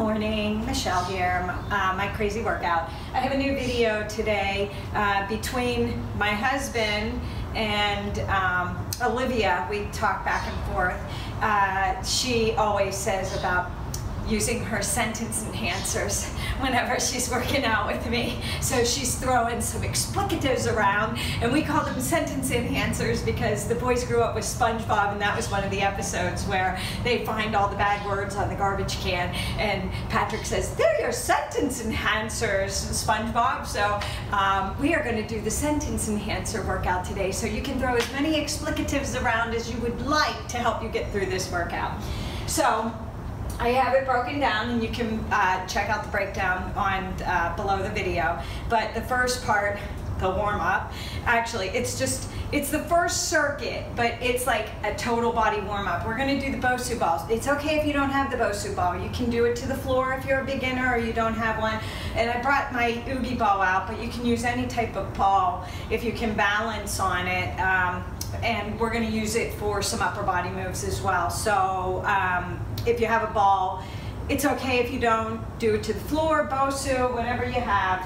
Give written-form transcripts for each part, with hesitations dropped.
morning, Michelle here, my crazy workout. I have a new video today between my husband and Olivia. We talk back and forth. She always says about using her sentence enhancers whenever she's working out with me. So she's throwing some explicatives around, and we call them sentence enhancers because the boys grew up with SpongeBob, and that was one of the episodes where they find all the bad words on the garbage can, and Patrick says, "They're your sentence enhancers, SpongeBob." So we are going to do the sentence enhancer workout today, so you can throw as many explicatives around as you would like to help you get through this workout. So I have it broken down, and you can check out the breakdown on below the video. But the first part, the warm-up, actually it's the first circuit, but it's like a total body warm-up. We're going to do the BOSU balls. It's okay if you don't have the BOSU ball. You can do it to the floor if you're a beginner or you don't have one. And I brought my Oogie ball out, but you can use any type of ball if you can balance on it. And we're going to use it for some upper body moves as well. So if you have a ball, it's okay if you don't. Do it to the floor, BOSU, whatever you have,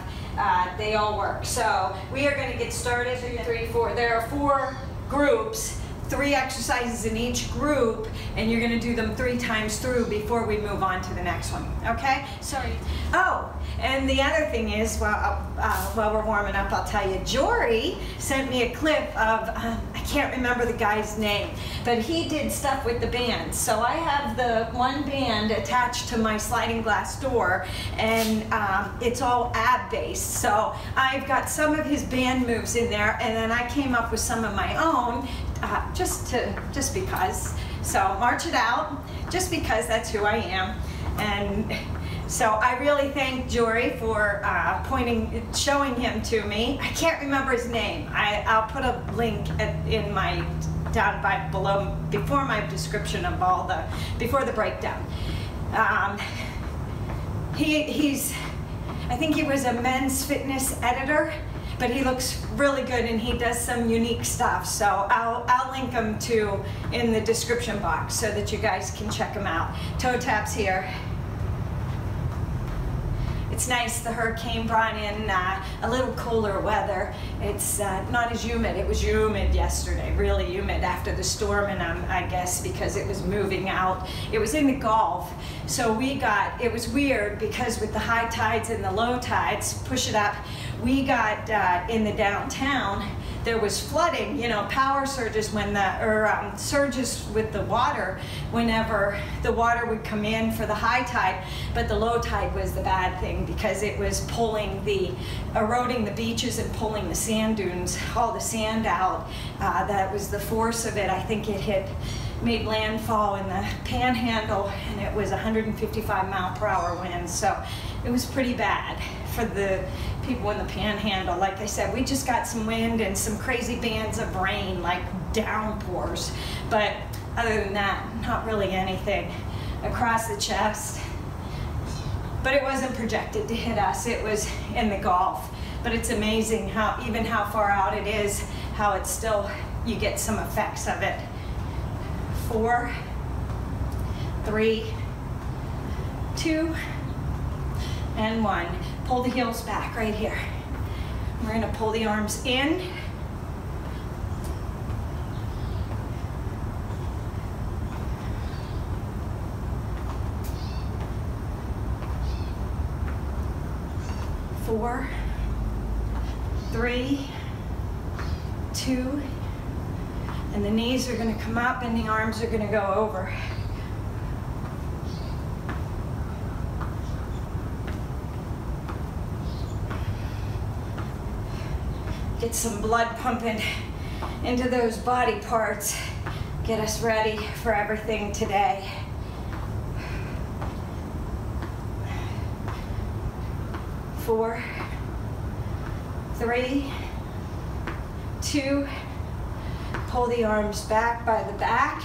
they all work. So we are going to get started. 3, 4. There are 4 groups, 3 exercises in each group, and you're going to do them 3 times through before we move on to the next one. Okay? Sorry. Oh, and the other thing is, while we're warming up, I'll tell you, Jory sent me a clip of, I can't remember the guy's name, but he did stuff with the bands. So I have the one band attached to my sliding glass door, and it's all ab-based. So I've got some of his band moves in there, and then I came up with some of my own, just because. So march it out, just because that's who I am. And so I really thank Jory for showing him to me. I can't remember his name. I'll put a link in my below before my description of all before the breakdown. I think he was a men's fitness editor, but he looks really good and he does some unique stuff. So I'll link him in the description box so that you guys can check him out. Toe taps here. It's nice, the hurricane brought in a little cooler weather. It's not as humid. It was humid yesterday, really humid after the storm, and I guess because it was moving out. It was in the Gulf, so it was weird because with the high tides and the low tides, push it up, we got in the downtown, there was flooding, power surges surges with the water whenever the water would come in for the high tide, but the low tide was the bad thing because it was eroding the beaches and pulling the sand dunes, all the sand out. That was the force of it. I think it made landfall in the Panhandle, and it was 155-mile-per-hour winds, so it was pretty bad for the people in the Panhandle. Like I said, we just got some wind and some crazy bands of rain, like downpours. But other than that, not really anything. Across the chest. But it wasn't projected to hit us. It was in the Gulf. But it's amazing even how far out it is, how it's still, you get some effects of it. 4, 3, 2, and 1. Pull the heels back right here. We're going to pull the arms in. Four, 3, 2, and the knees are going to come up and the arms are going to go over. Get some blood pumping into those body parts. Get us ready for everything today. 4, 3, 2, pull the arms back by the back,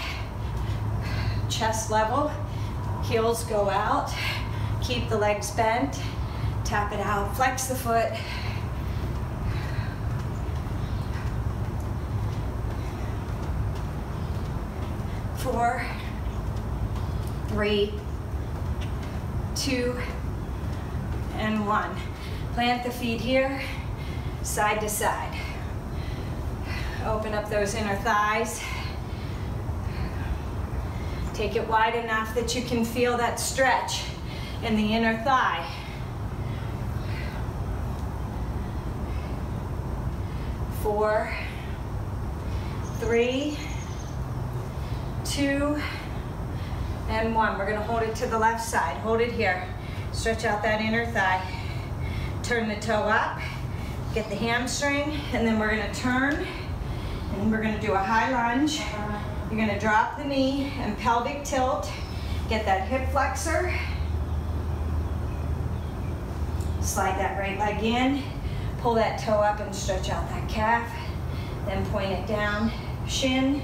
chest level, heels go out, keep the legs bent, tap it out, flex the foot. 4, 3, 2, and 1. Plant the feet here, side to side. Open up those inner thighs. Take it wide enough that you can feel that stretch in the inner thigh. 4, 3, 2, and 1. We're going to hold it to the left side. Hold it here. Stretch out that inner thigh. Turn the toe up. Get the hamstring, and then we're going to turn, and we're going to do a high lunge. You're going to drop the knee and pelvic tilt. Get that hip flexor. Slide that right leg in. Pull that toe up and stretch out that calf. Then point it down. Shin,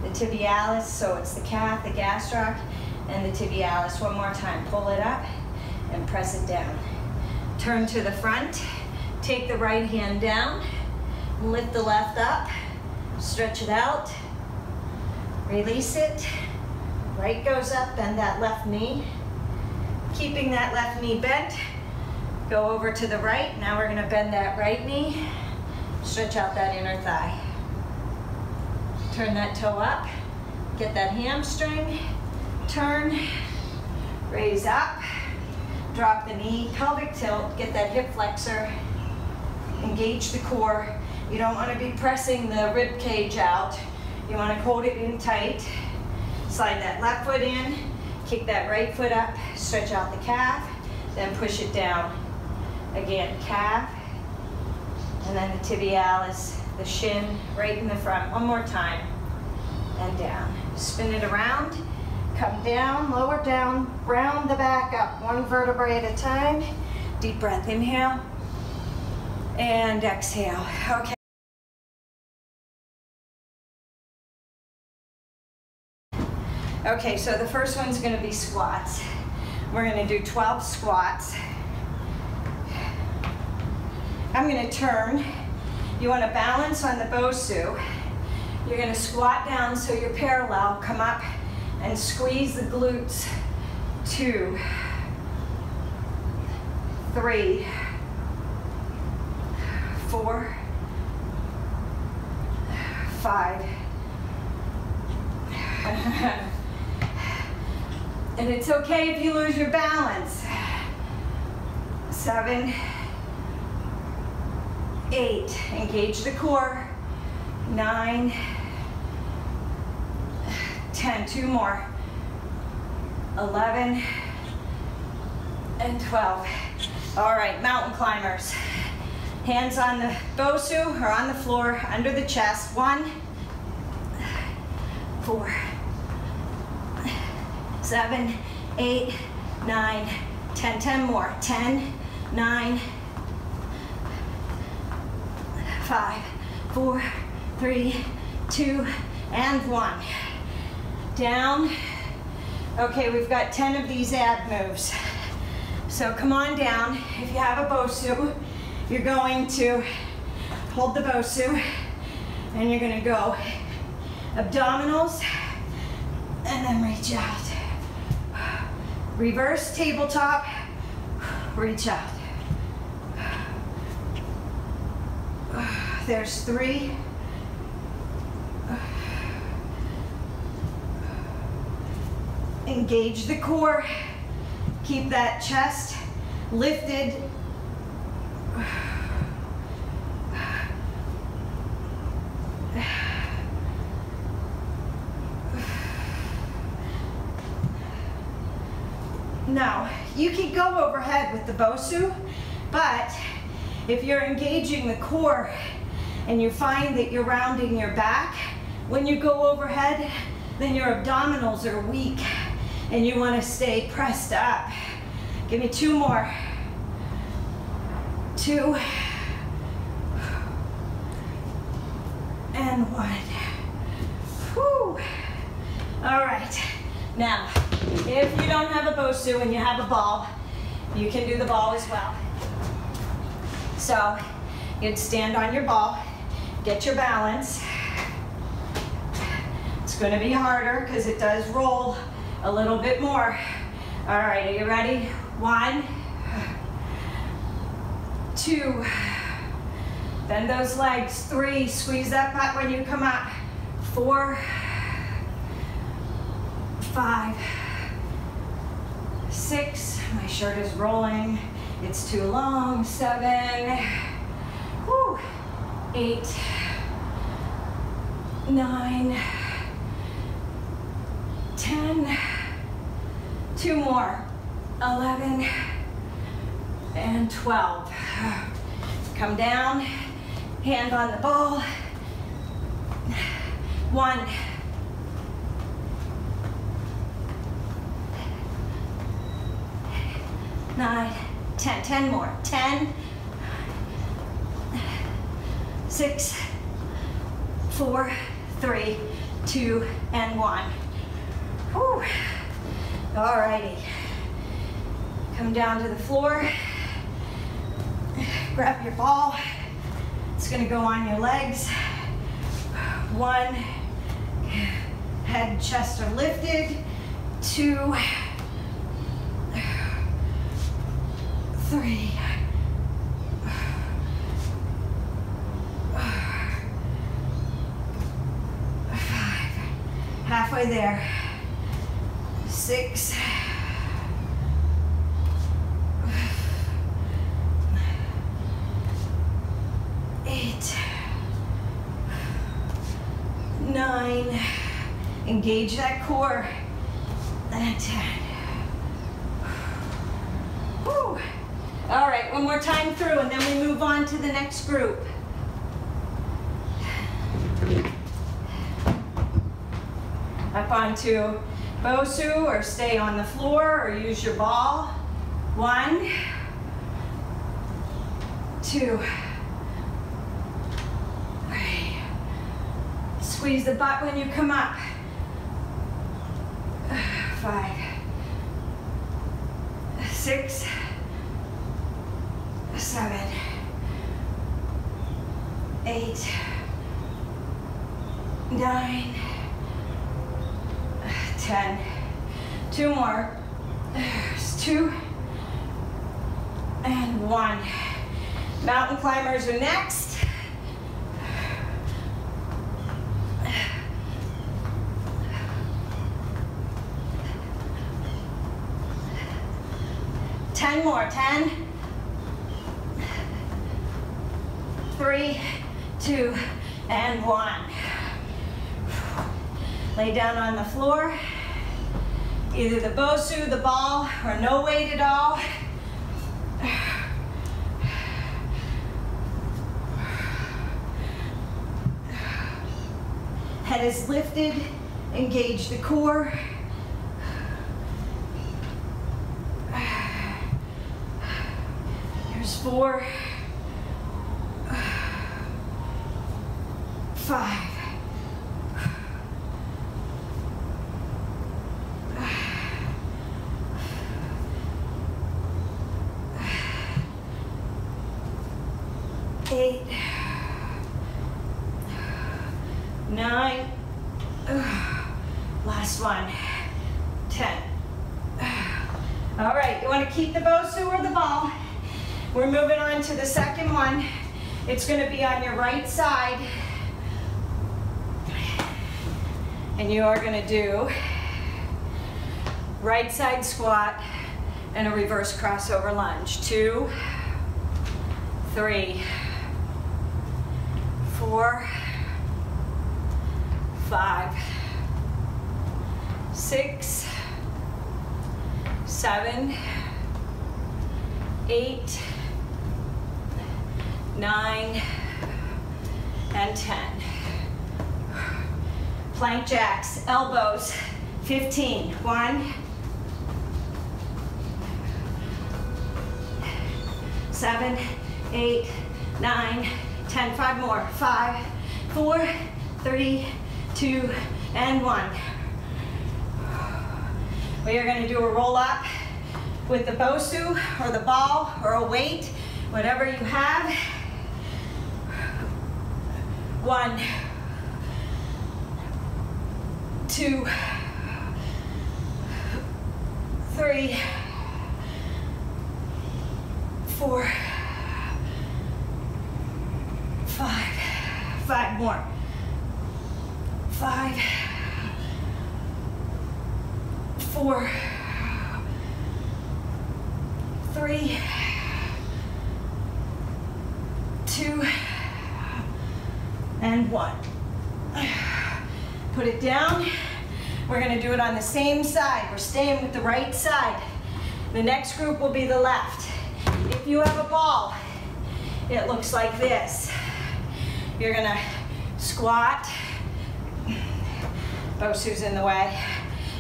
the tibialis, so it's the calf, the gastroc, and the tibialis. One more time. Pull it up and press it down. Turn to the front. Take the right hand down. Lift the left up. Stretch it out. Release it. Right goes up. Bend that left knee. Keeping that left knee bent. Go over to the right. Now we're going to bend that right knee. Stretch out that inner thigh. Turn that toe up. Get that hamstring. Turn. Raise up. Drop the knee. Pelvic tilt. Get that hip flexor. Engage the core. You don't want to be pressing the rib cage out. You want to hold it in tight. Slide that left foot in. Kick that right foot up. Stretch out the calf. Then push it down. Again, calf, and then the tibialis, the shin, right in the front. One more time, and down. Spin it around, come down, lower down, round the back up, one vertebrae at a time. Deep breath, inhale, and exhale. Okay. Okay, so the first one's gonna be squats. We're gonna do 12 squats. I'm going to turn. You want to balance on the BOSU. You're going to squat down so you're parallel. Come up and squeeze the glutes. 2, 3, 4, 5. And it's okay if you lose your balance. 7, 8, engage the core. 9, 10, 2 more. 11, and 12. All right, mountain climbers. Hands on the BOSU or on the floor, under the chest. 1, 4, 7, 8, 9, 10, 10 more. 10, 9, 5, 4, 3, 2, and 1. Down. Okay, we've got 10 of these ab moves. So come on down. If you have a BOSU, you're going to hold the BOSU and you're going to go abdominals and then reach out. Reverse tabletop, reach out. There's 3. Engage the core. Keep that chest lifted. Now, you can go overhead with the BOSU, but if you're engaging the core and you find that you're rounding your back, when you go overhead, then your abdominals are weak and you want to stay pressed up. Give me 2 more. 2, and 1. Whew. All right. Now, if you don't have a BOSU and you have a ball, you can do the ball as well. So, you'd stand on your ball, get your balance. It's going to be harder because it does roll a little bit more. All right, are you ready? 1, 2, bend those legs, 3, squeeze that butt when you come up, 4, 5, 6, my shirt is rolling, it's too long, 7, whew, 8, 9, 10, 2 more, 11, and 12. Come down, hand on the ball. 1, 9, 10, 10 more, 10, 6, 4, 3, 2, and 1. Whew. All righty. Come down to the floor. Grab your ball. It's going to go on your legs. 1, head and chest are lifted. 2, 3, 5, halfway there. 6, 8, 9, engage that core, and 10. Whew. All right, one more time through, and then we move on to the next group. Up onto BOSU, or stay on the floor, or use your ball. 1, 2, 3. Squeeze the butt when you come up. 5, 6, 7, 8, 9, 10. 2 more. 2 and 1. Mountain climbers are next. Ten more. 10, 3, 2, and 1. Lay down on the floor. Either the BOSU, the ball, or no weight at all. Head is lifted. Engage the core. Here's 4, 5, 8, 9, last one, 10. All right, you want to keep the BOSU or the ball. We're moving on to the second one. It's going to be on your right side. And you are going to do right side squat and a reverse crossover lunge. 2, 3, 4, 5, 6, 7, 8, 9, and 10. Plank jacks, elbows, 15. 1, 7, 8, 9, 10. 5 more. 5, 4, 3, 2, and 1. We are going to do a roll up with the BOSU or the ball or a weight, whatever you have. 1, 2, 3, 4, 5, 5 more, 5, 4, 3, 2, and 1. Put it down. We're going to do it on the same side. We're staying with the right side. The next group will be the left. If you have a ball, it looks like this. You're going to squat, BOSU's in the way,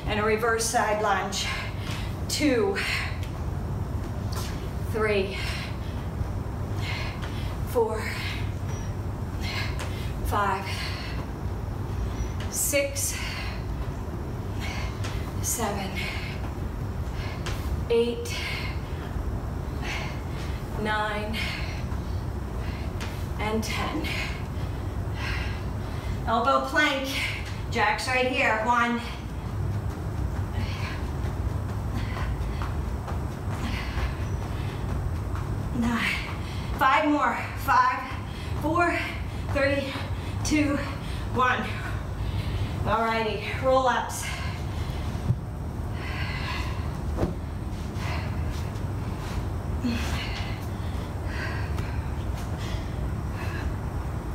and a reverse side lunge. 2, 3, 4, 5, 6, 7, 8, 9, and 10. Elbow plank, jacks right here. 1, 9, 5 more. 5, 4, 3, 2, 1. Alrighty, roll ups.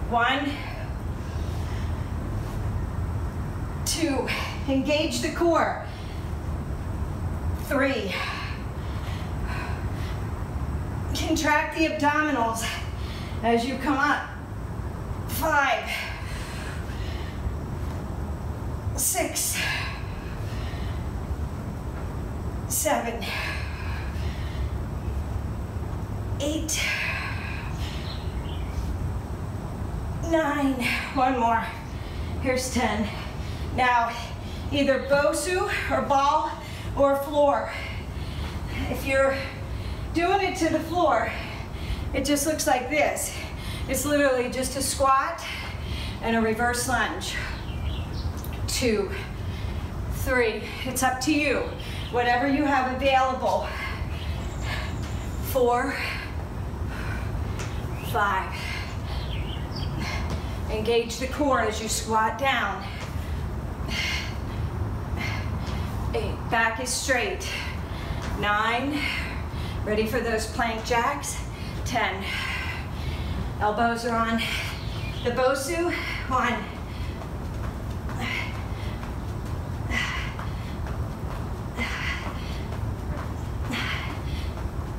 One, 2, engage the core. 3, contract the abdominals as you come up. 5, 6, 7, 8, 9, 1 more. Here's 10. Now, either BOSU or ball or floor. If you're doing it to the floor, it just looks like this. It's literally just a squat and a reverse lunge. 2, 3, it's up to you. Whatever you have available. 4, 5. Engage the core as you squat down. 8, back is straight. 9, ready for those plank jacks. 10, elbows are on the BOSU. 1,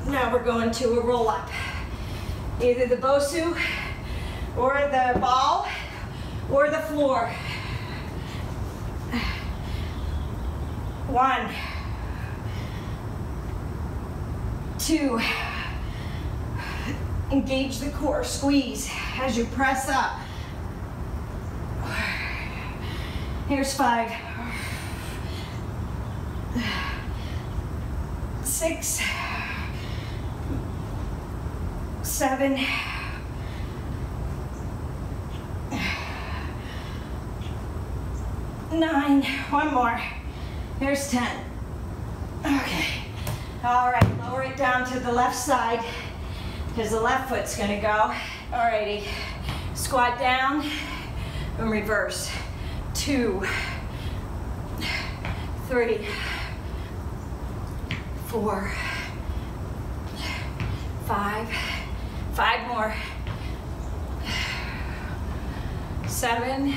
now we're going to a roll up. Either the BOSU or the ball or the floor. 1, 2, engage the core, squeeze as you press up. Here's 5, 6, 7, 9, 1 more. Here's 10. Okay. All right, lower it down to the left side because the left foot's gonna go. Alrighty, squat down and reverse. 2, 3, 4, 5, 5 more. 7,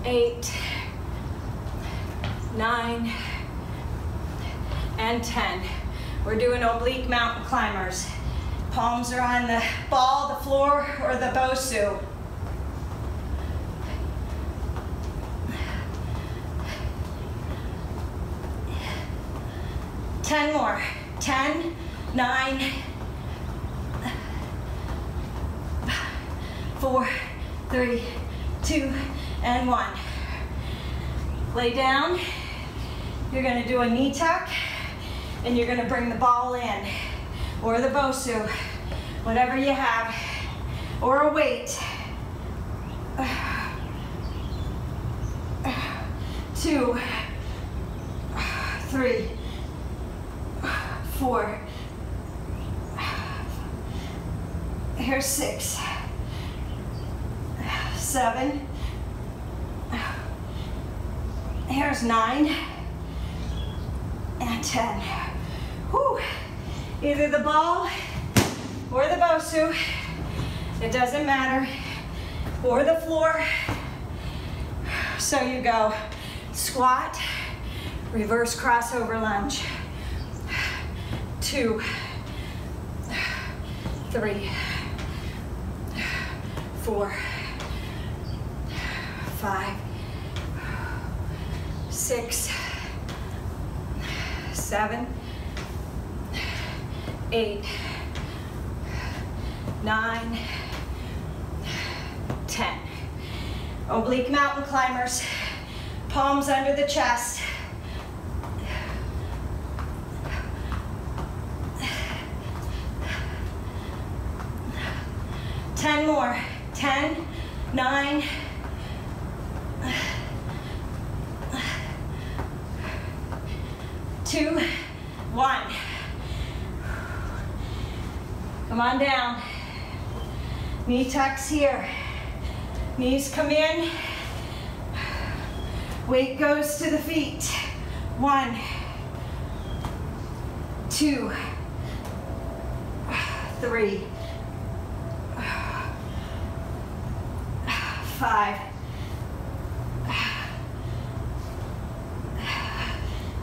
8, 9, and 10. We're doing oblique mountain climbers. Palms are on the ball, the floor, or the BOSU. Ten more. 10, 9, 4, 3, 2, and 1. Lay down. You're going to do a knee tuck, and you're going to bring the ball in, or the BOSU, whatever you have, or a weight. 2, 3, 4, Here's 6, 7, here's 9, and 10. Whew. Either the ball or the BOSU, it doesn't matter, or the floor. So you go squat, reverse crossover lunge, 2, 3, 4, 5, 6, 7, 8, 9, 10. Oblique mountain climbers, palms under the chest. Ten more. 10, 9, 2, 1. Come on down. Knee tucks here. Knees come in. Weight goes to the feet. 1, 2, 3, 5,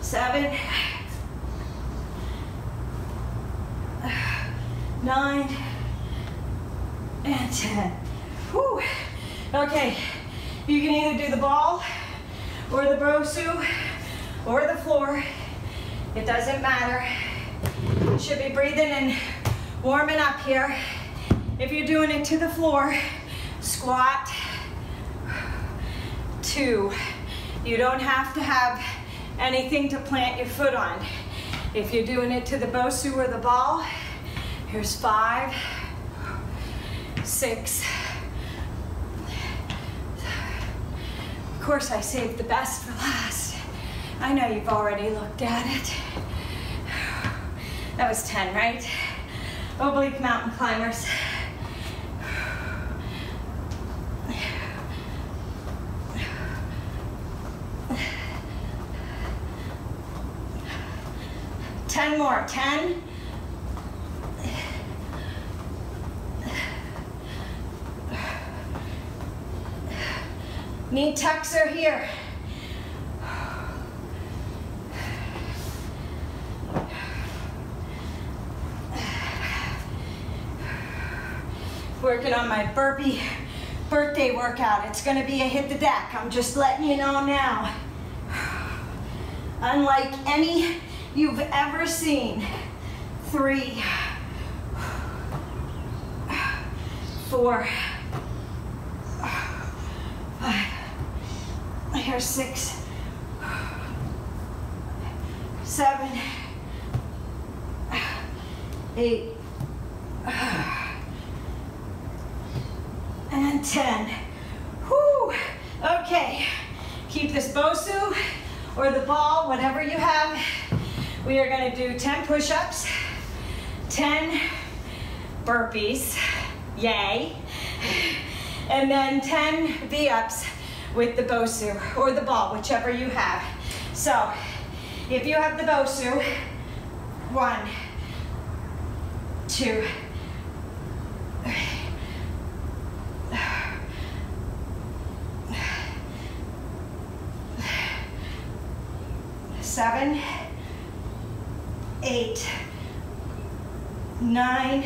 7, 9, and 10. Whew. Okay, you can either do the ball or the BOSU or the floor. It doesn't matter. You should be breathing and warming up here. If you're doing it to the floor, squat, 2. You don't have to have anything to plant your foot on. If you're doing it to the BOSU or the ball, here's 5, 6. Of course, I saved the best for last. I know you've already looked at it. That was 10, right? Oblique mountain climbers. Ten more. 10. Knee tucks are here. Working on my burpee birthday workout. It's gonna be a hit the deck. I'm just letting you know now. Unlike any you've ever seen. 3, 4, 5, here's 6, 7, 8, and 10. Whew. Okay, keep this BOSU or the ball, whatever you have. We are going to do 10 push-ups, 10 burpees, yay, and then 10 V-ups with the BOSU or the ball, whichever you have. So, if you have the BOSU, 1, 2, 3, 7, 8, 9,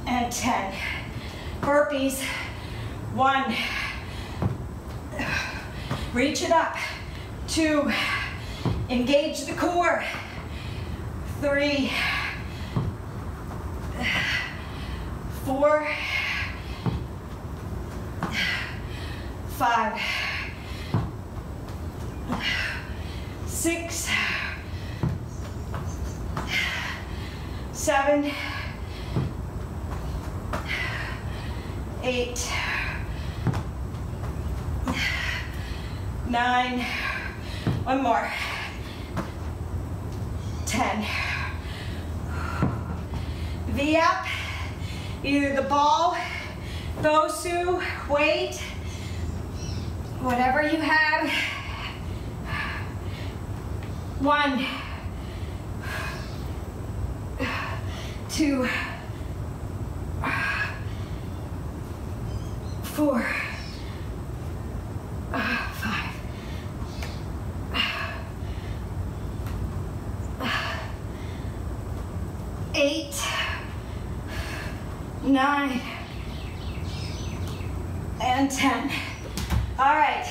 and 10. Burpees. 1, reach it up. 2, engage the core. 3, 4, 5, 6, 7, 8, 9, one more, 10. V up, either the ball, BOSU, weight, whatever you have. 1, 2, 4, 5, 8, 9, and 10. All right,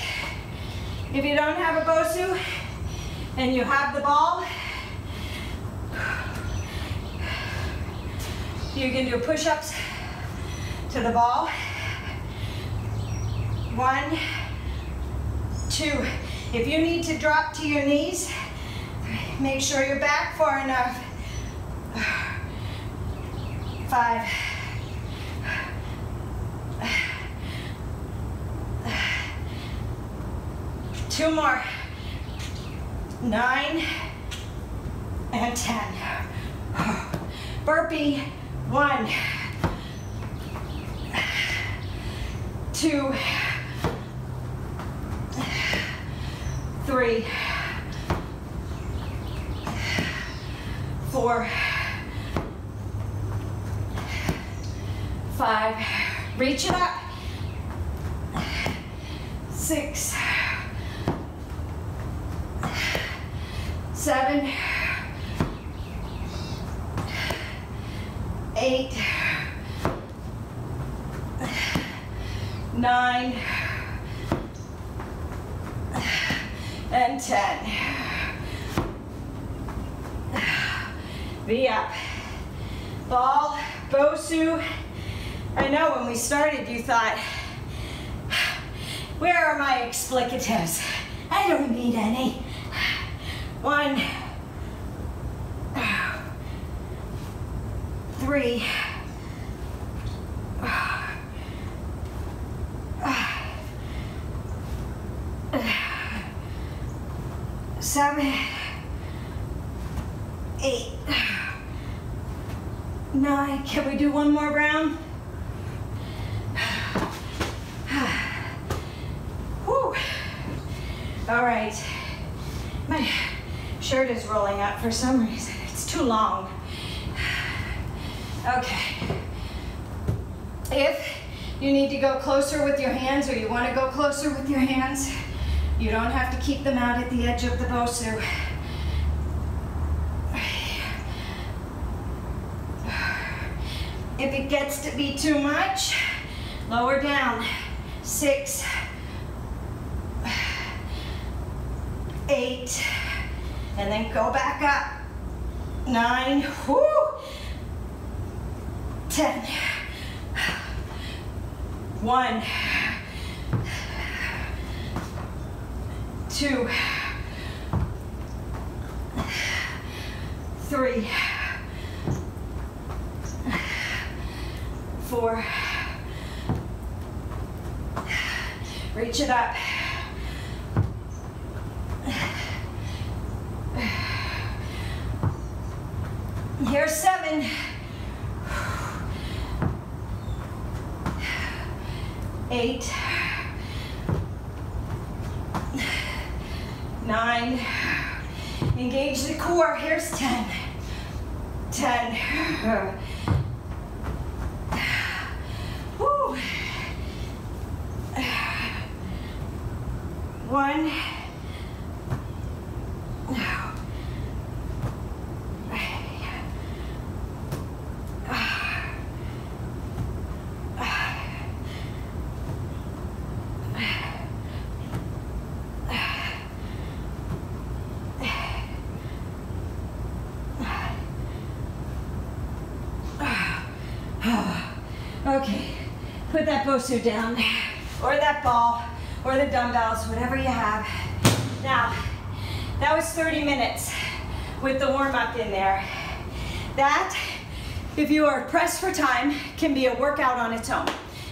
if you don't have a BOSU and you have the ball, you can do push-ups to the ball. 1, 2. If you need to drop to your knees, make sure you're back far enough. 5. 2 more. 9 and 10. Burpee. 1, 2, 3, 4, 5. Reach it up. 6, 7, 8, 9, and 10. V up. Ball, BOSU. I know when we started you thought, where are my explicatives? I don't need any. 1, 3, 7, 8, 9. Can we do one more round? Whew. All right. My shirt is rolling up for some reason. It's too long. Okay. If you need to go closer with your hands, or you want to go closer with your hands, you don't have to keep them out at the edge of the BOSU. If it gets to be too much, lower down. 6, 8, and then go back up. 9, whoo, 10. 1, 2, 3, 4. Reach it up. Here's 7. 8, 9. Engage the core. Here's 10. 10. Woo. 1. Okay, put that BOSU down, or that ball, or the dumbbells, whatever you have. Now, that was 30 minutes with the warm-up in there. That, if you are pressed for time, can be a workout on its own.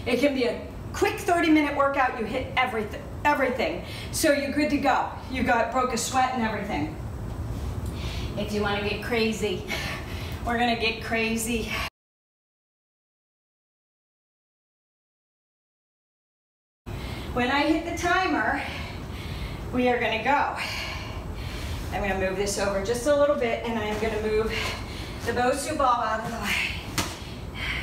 It can be a quick 30-minute workout, you hit everything. So you're good to go. You broke a sweat and everything. If you want to get crazy, we're gonna get crazy. When I hit the timer, we are gonna go. I'm gonna move this over just a little bit, and I am gonna move the BOSU ball out of the way.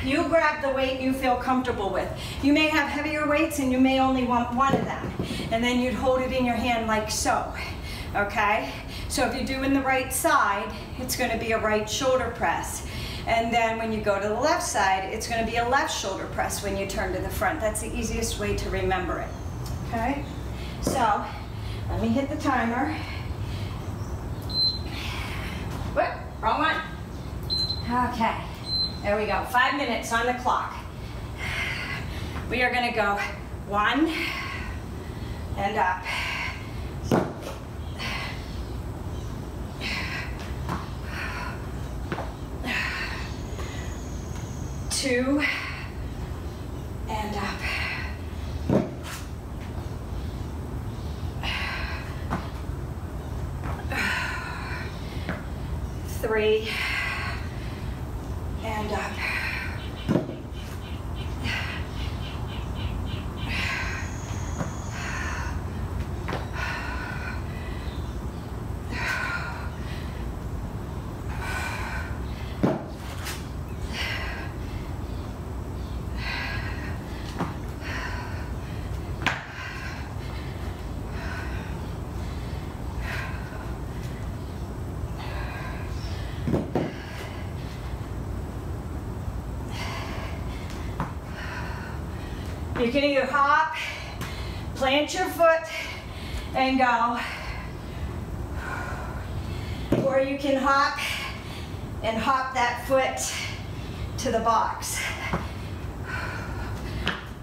You grab the weight you feel comfortable with. You may have heavier weights and you may only want one of them. And then you'd hold it in your hand like so, okay? So if you're doing the right side, it's gonna be a right shoulder press. And then when you go to the left side, it's gonna be a left shoulder press when you turn to the front. That's the easiest way to remember it, okay? So, let me hit the timer. Whoop, wrong one. Okay. There we go, 5 minutes on the clock. We are gonna go 1 and up. 2 and up. 3 and up. 'You're gonna either hop, plant your foot, and go. Or you can hop and hop that foot to the box.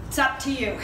It's up to you.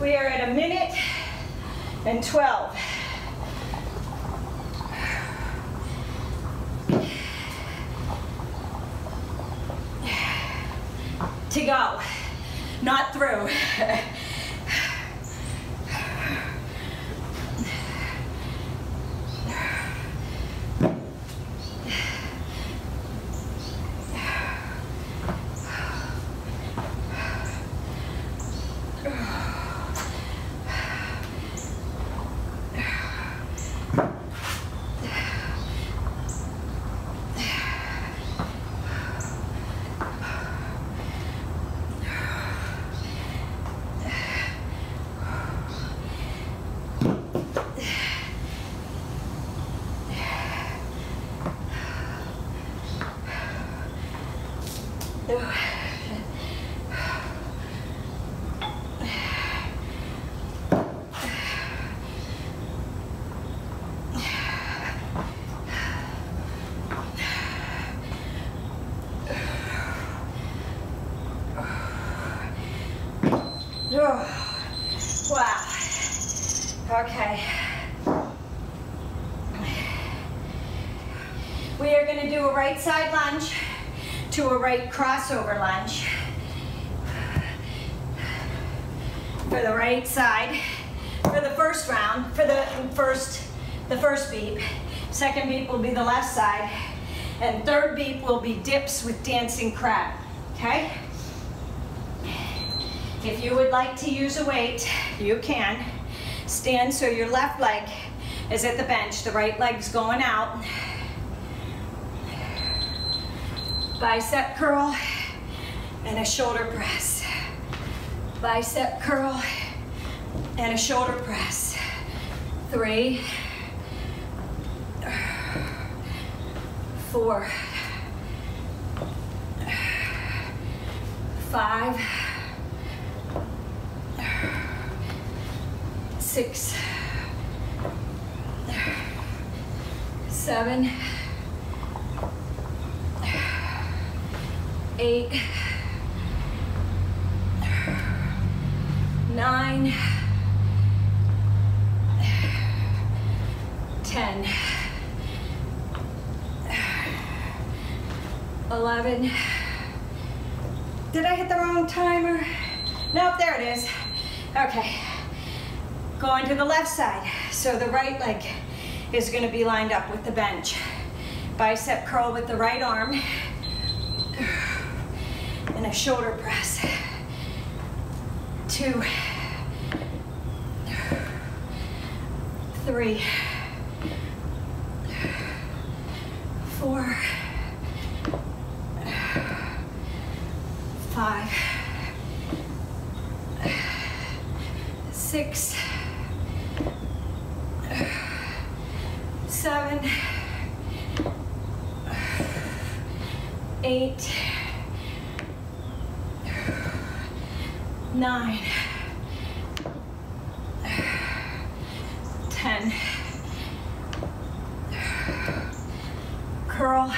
We are at 1 minute and 12. To go, not through. Okay. We are going to do a right side lunge to a right crossover lunge. For the right side, for the first round, for the first beep. Second beep will be the left side, and third beep will be dips with dancing crab, okay? If you would like to use a weight, you can. Stand so your left leg is at the bench, the right leg's going out. Bicep curl and a shoulder press. Bicep curl and a shoulder press. 3, 4, 5, 6, 7, 8, 9, 10, 11. Did I hit the wrong timer? Nope, there it is. Okay. Going to the left side. So the right leg is going to be lined up with the bench. Bicep curl with the right arm. And a shoulder press. 2, 3, 4, 5, 6, 7, 8, 9, 10. Curl,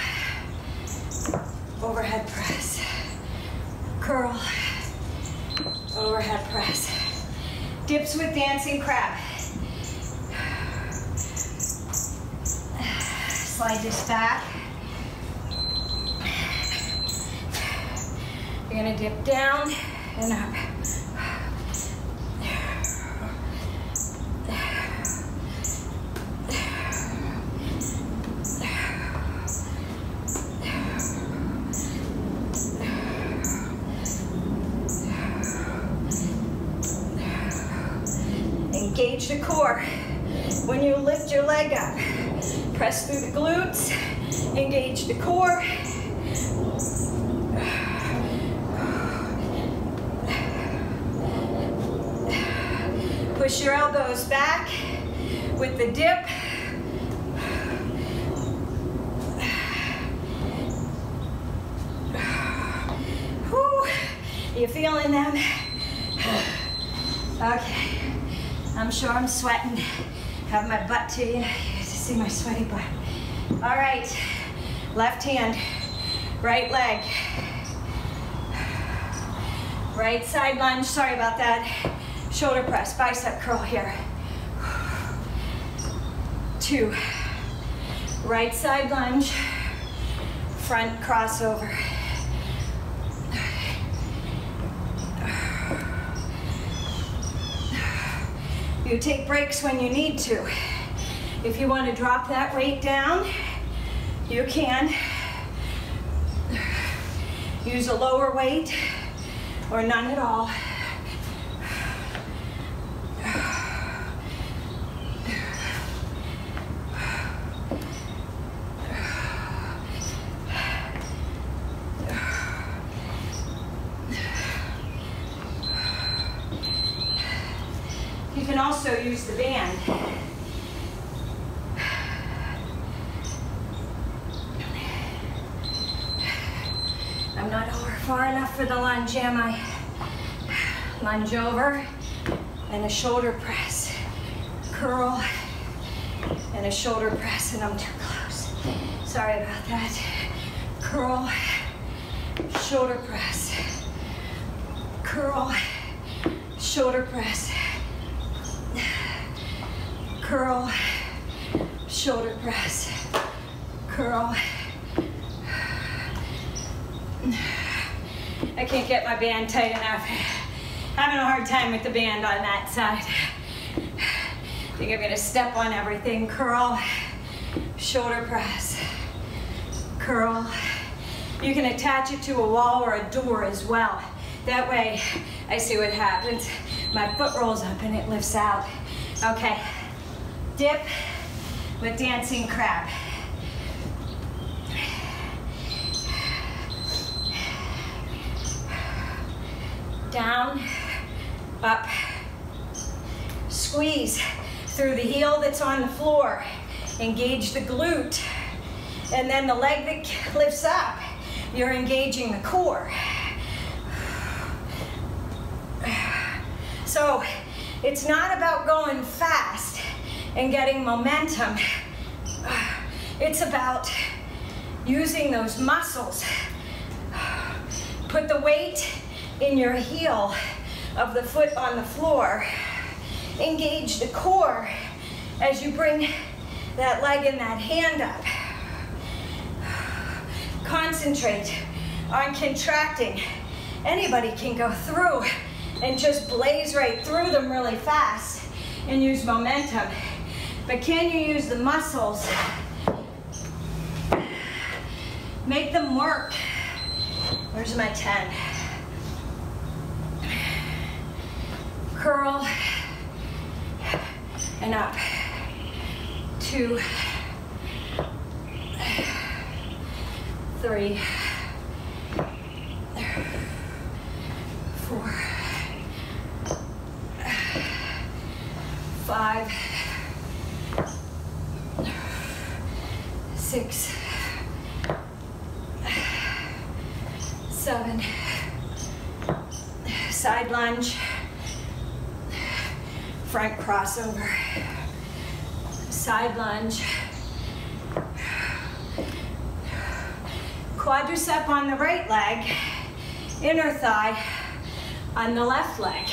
overhead press. Curl, overhead press. Dips with dancing crab. Slide this back. You're gonna dip down and up. Engage the core. When you lift your leg up, press through the glutes, engage the core. Push your elbows back with the dip. Whew. You feeling them? Okay. I'm sure I'm sweating. Have my butt to you. You get to see my sweaty butt. All right. Left hand, right leg. Right side lunge. Sorry about that. Shoulder press, bicep curl here. 2. Right side lunge. Front crossover. You take breaks when you need to. If you want to drop that weight down, you can. Use a lower weight or none at all. You can also use the band. I'm not far enough for the lunge, am I? Lunge over and a shoulder press. Curl and a shoulder press, and I'm too close. Sorry about that. Curl, shoulder press. Curl, shoulder press. curl, shoulder press, curl. I can't get my band tight enough. Having a hard time with the band on that side. I think I'm gonna step on everything. Curl, shoulder press, curl. You can attach it to a wall or a door as well. That way, I see what happens. My foot rolls up and it lifts out. Okay, dip with dancing crab. Down, up, squeeze through the heel that's on the floor. Engage the glute, and then the leg that lifts up, you're engaging the core. So it's not about going fast and getting momentum. It's about using those muscles. Put the weight in your heel of the foot on the floor. Engage the core as you bring that leg and that hand up. Concentrate on contracting. Anybody can go through and just blaze right through them really fast and use momentum. But can you use the muscles? Make them work. Where's my 10? Curl and up. 2, 3, 4, 5, 6, 7, side lunge, front crossover, side lunge, quadricep on the right leg, inner thigh on the left leg.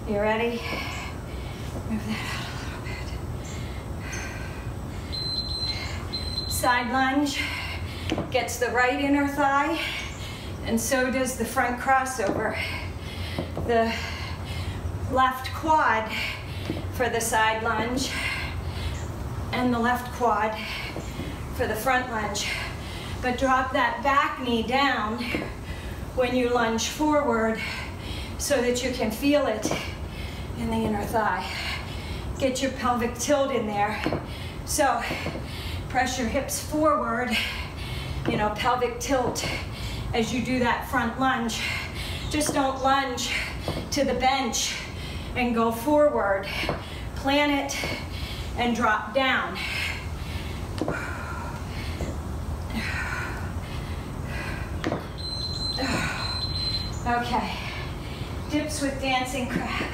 You ready? Move that out a little bit. Side lunge gets the right inner thigh, and so does the front crossover. The left quad for the side lunge, and the left quad for the front lunge. But drop that back knee down when you lunge forward so that you can feel it in the inner thigh. Get your pelvic tilt in there. So press your hips forward, you know, pelvic tilt as you do that front lunge. Just don't lunge to the bench and go forward. Plan it and drop down. Okay, dips with dancing crab.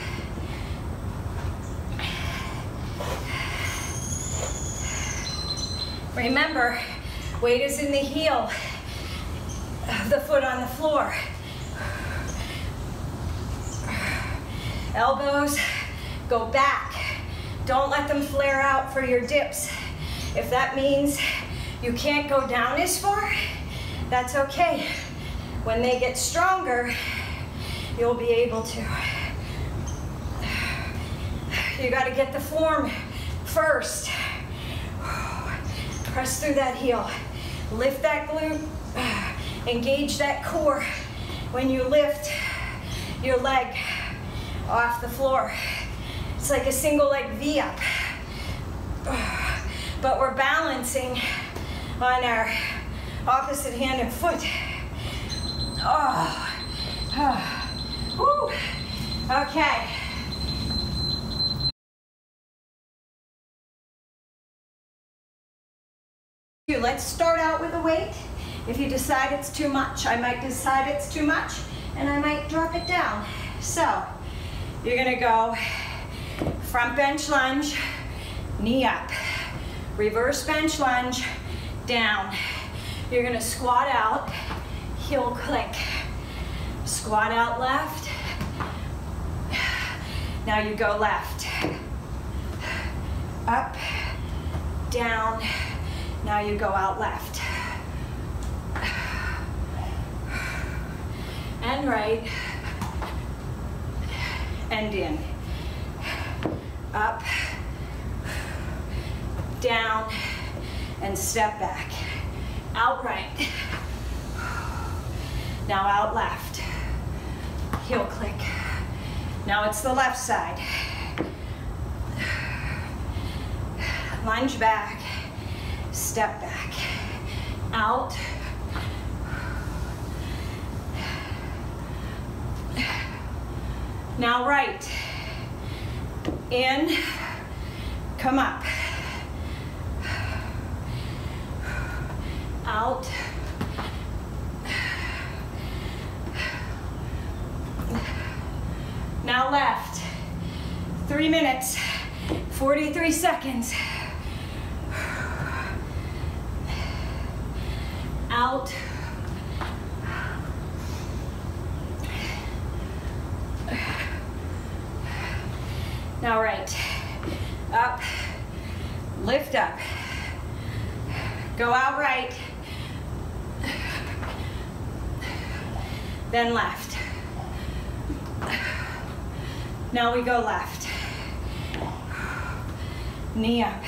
Remember, weight is in the heel of the foot on the floor. Elbows go back. Don't let them flare out for your dips. If that means you can't go down as far, that's okay. When they get stronger, you'll be able to. You got to get the form first. Press through that heel. Lift that glute. Engage that core when you lift your leg off the floor. It's like a single leg V up. But we're balancing on our opposite hand and foot. Woo. Okay. Let's start out with a weight. If you decide it's too much, I might decide it's too much, and I might drop it down. So, you're gonna go front bench lunge, knee up. Reverse bench lunge, down. You're gonna squat out, heel click. Squat out left, Now you go left. Up, down. Now you go out left. And right. And in. Up, down, and step back. Out right. Now out left. Heel click. Now it's the left side. Lunge back. Step back. Out. Now right. In. Come up. Out. Now left. 3 minutes, 43 seconds. Out. Now right. Up. Lift up. Go out right. Then left. Now we go left. Knee up.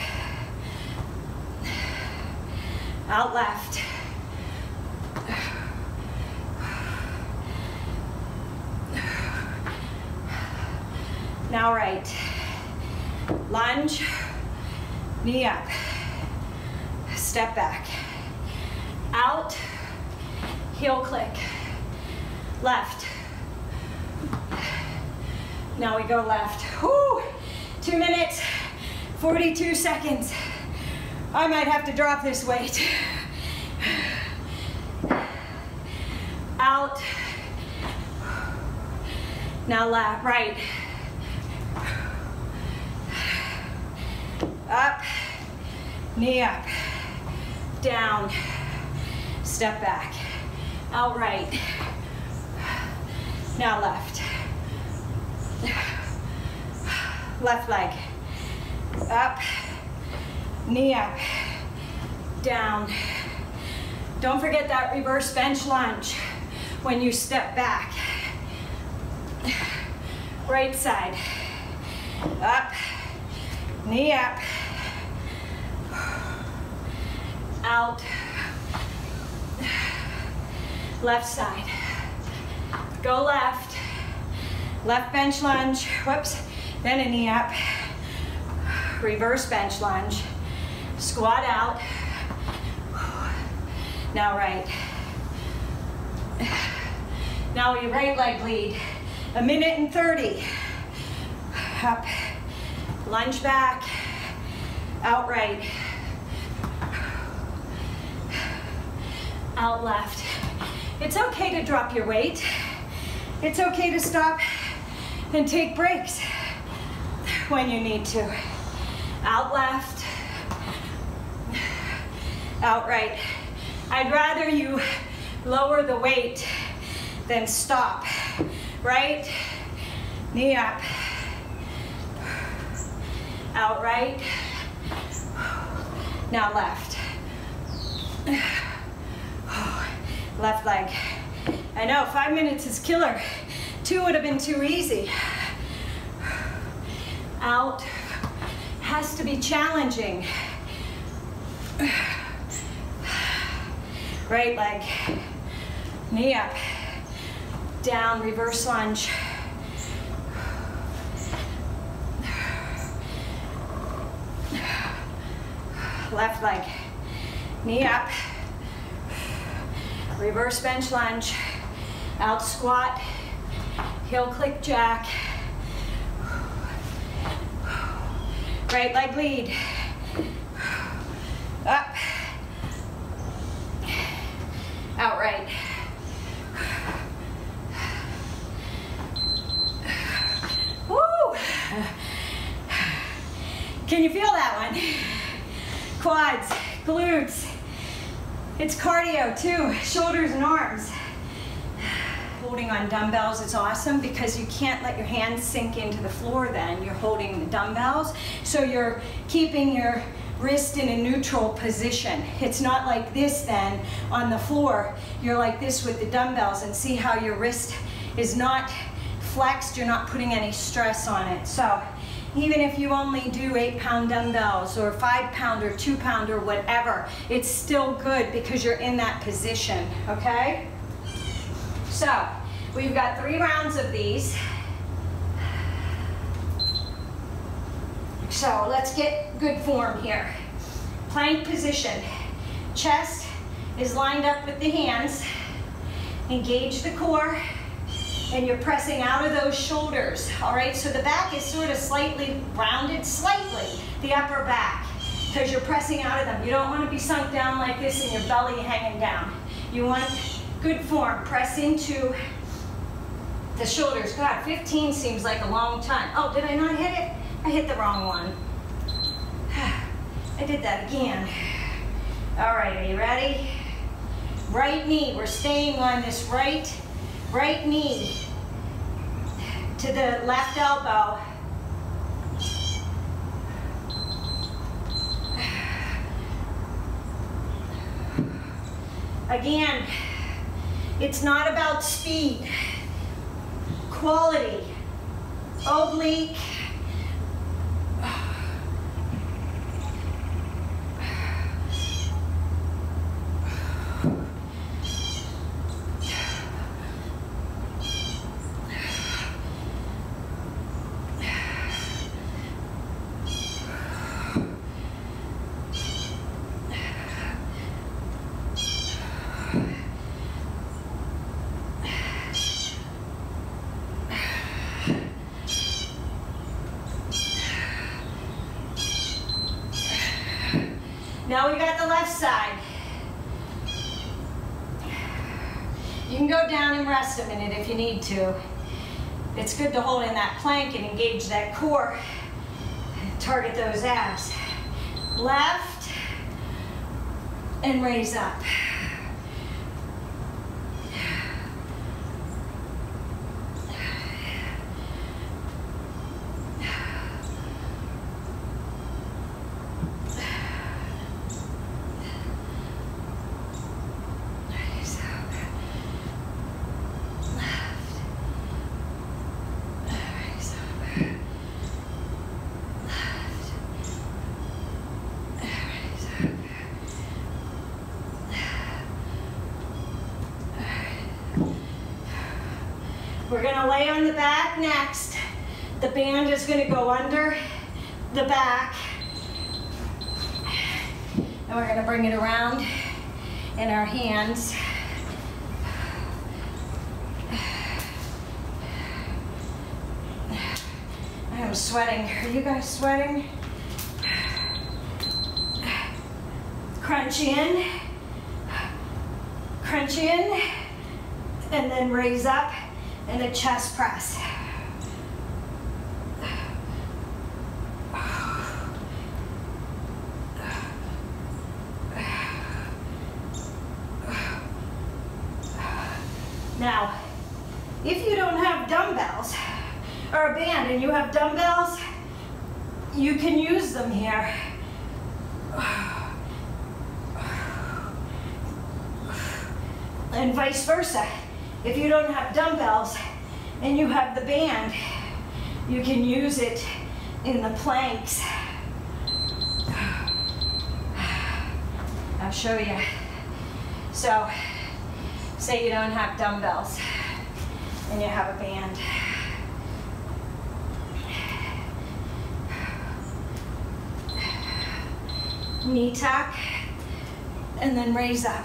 Out left. Now right. Lunge. Knee up. Step back. Out. Heel click. Left. Now we go left. Whoo! 2 minutes, 42 seconds. I might have to drop this weight. Out. Now left, right. Up. Knee up. Down. Step back. Out right. Now left. Left leg. Up. Knee up. Down. Don't forget that reverse bench lunge when you step back. Right side. Up. Knee up. Out. Left side. Go left. Left bench lunge. Whoops. Then a knee up. Reverse bench lunge. Squat out. Now right. Now your right leg lead. 1 minute and 30. Up. Lunge back. Out right. Out left. It's okay to drop your weight. It's okay to stop and take breaks when you need to. Out left. Out right. I'd rather you lower the weight than stop. Right? Knee up. Out right. Now left. Left leg. I know, 5 minutes is killer. 2 would have been too easy. Out. Has to be challenging. Right leg. Knee up. Down, reverse lunge. Left leg. Knee up. Reverse bench lunge. Out squat. Heel click jack. Right leg lead. Up. Out right. Woo! Can you feel that one? Quads, glutes. It's cardio too, shoulders and arms. holding on dumbbells is awesome because you can't let your hands sink into the floor then. You're holding the dumbbells, so you're keeping your wrist in a neutral position. It's not like this then on the floor. You're like this with the dumbbells, and see how your wrist is not flexed, you're not putting any stress on it. So even if you only do 8-pound dumbbells or 5-pound or 2-pound or whatever, it's still good because you're in that position, okay? So we've got 3 rounds of these. So let's get good form here. Plank position. Chest is lined up with the hands. Engage the core, and you're pressing out of those shoulders, all right? So the back is sort of slightly rounded, slightly, the upper back, because you're pressing out of them. You don't want to be sunk down like this and your belly hanging down. You want good form. Press into the shoulders. God, 15 seems like a long time. Oh, did I not hit it? I hit the wrong one. I did that again. All right, are you ready? Right knee, we're staying on this right knee to the left elbow. Again, it's not about speed, quality, oblique. Now we got the left side. You can go down and rest a minute if you need to. It's good to hold in that plank and engage that core. Target those abs. Left and raise up. We're gonna lay on the back next. The band is gonna go under the back. And we're gonna bring it around in our hands. I am sweating. Are you guys sweating? Crunch in, and then raise up. And a chest press. Now, if you don't have dumbbells or a band and you have dumbbells, you can use them here. And vice versa. If you don't have dumbbells and you have the band, you can use it in the planks. I'll show you. So, say you don't have dumbbells and you have a band. Knee tuck, and then raise up.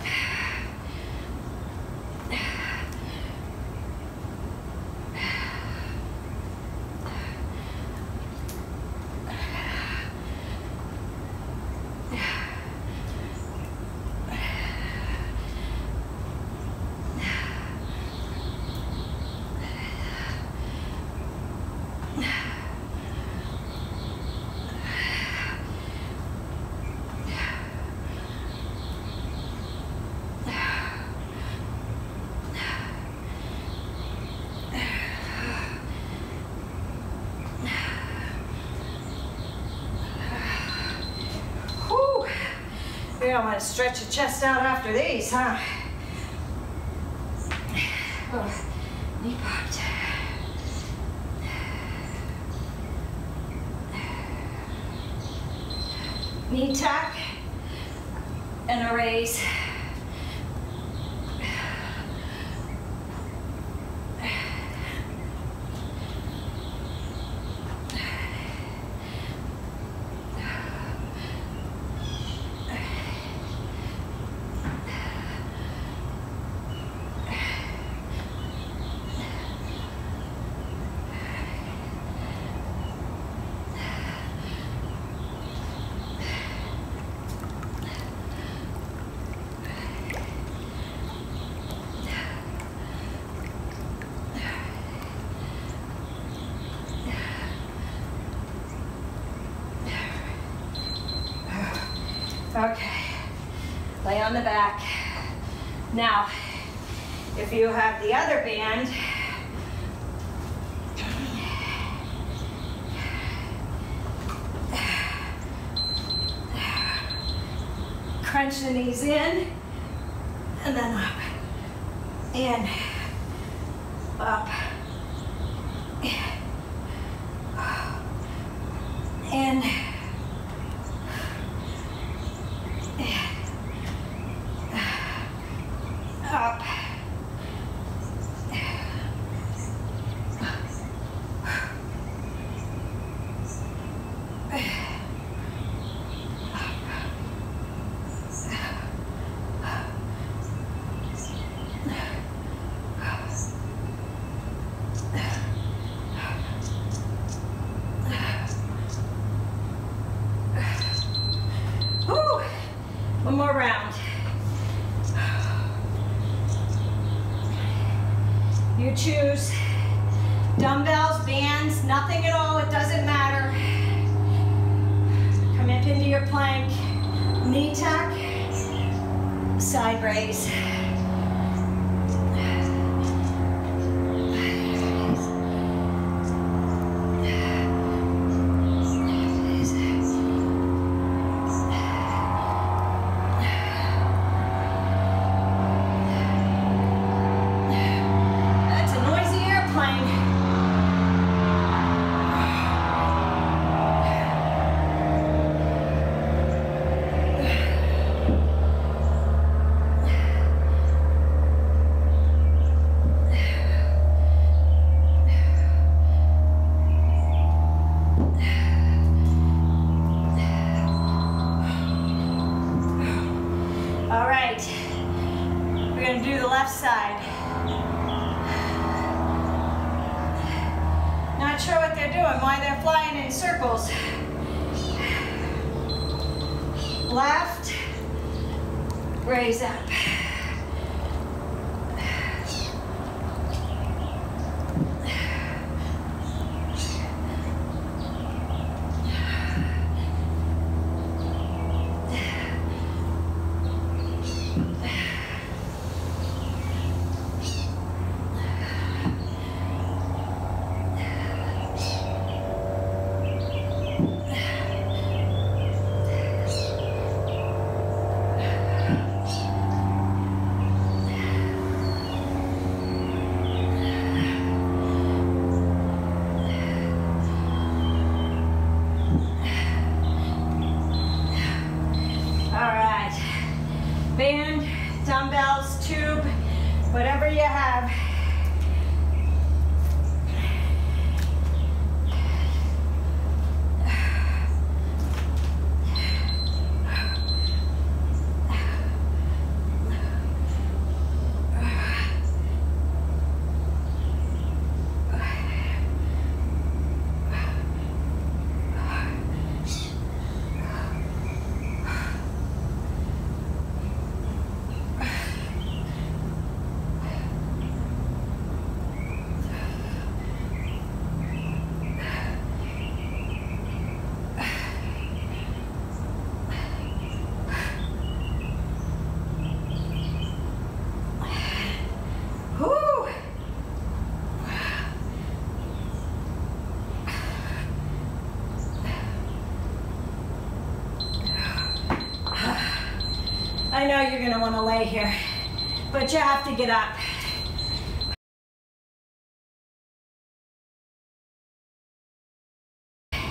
think I'm gonna stretch the chest out after these, huh? Oh, knee popped. Knee tuck and a raise. Okay, lay on the back. Now, if you have the other band, crunch the knees in, and then up, in, up, in, up, Whew. One more round. You choose dumbbells, bands, nothing at all, it doesn't matter. Come up into your plank, knee tuck, side raise. All right, we're gonna do the left side. Not sure what they're doing, why they're flying in circles. Left, raise up. I know you're gonna wanna lay here, but you have to get up.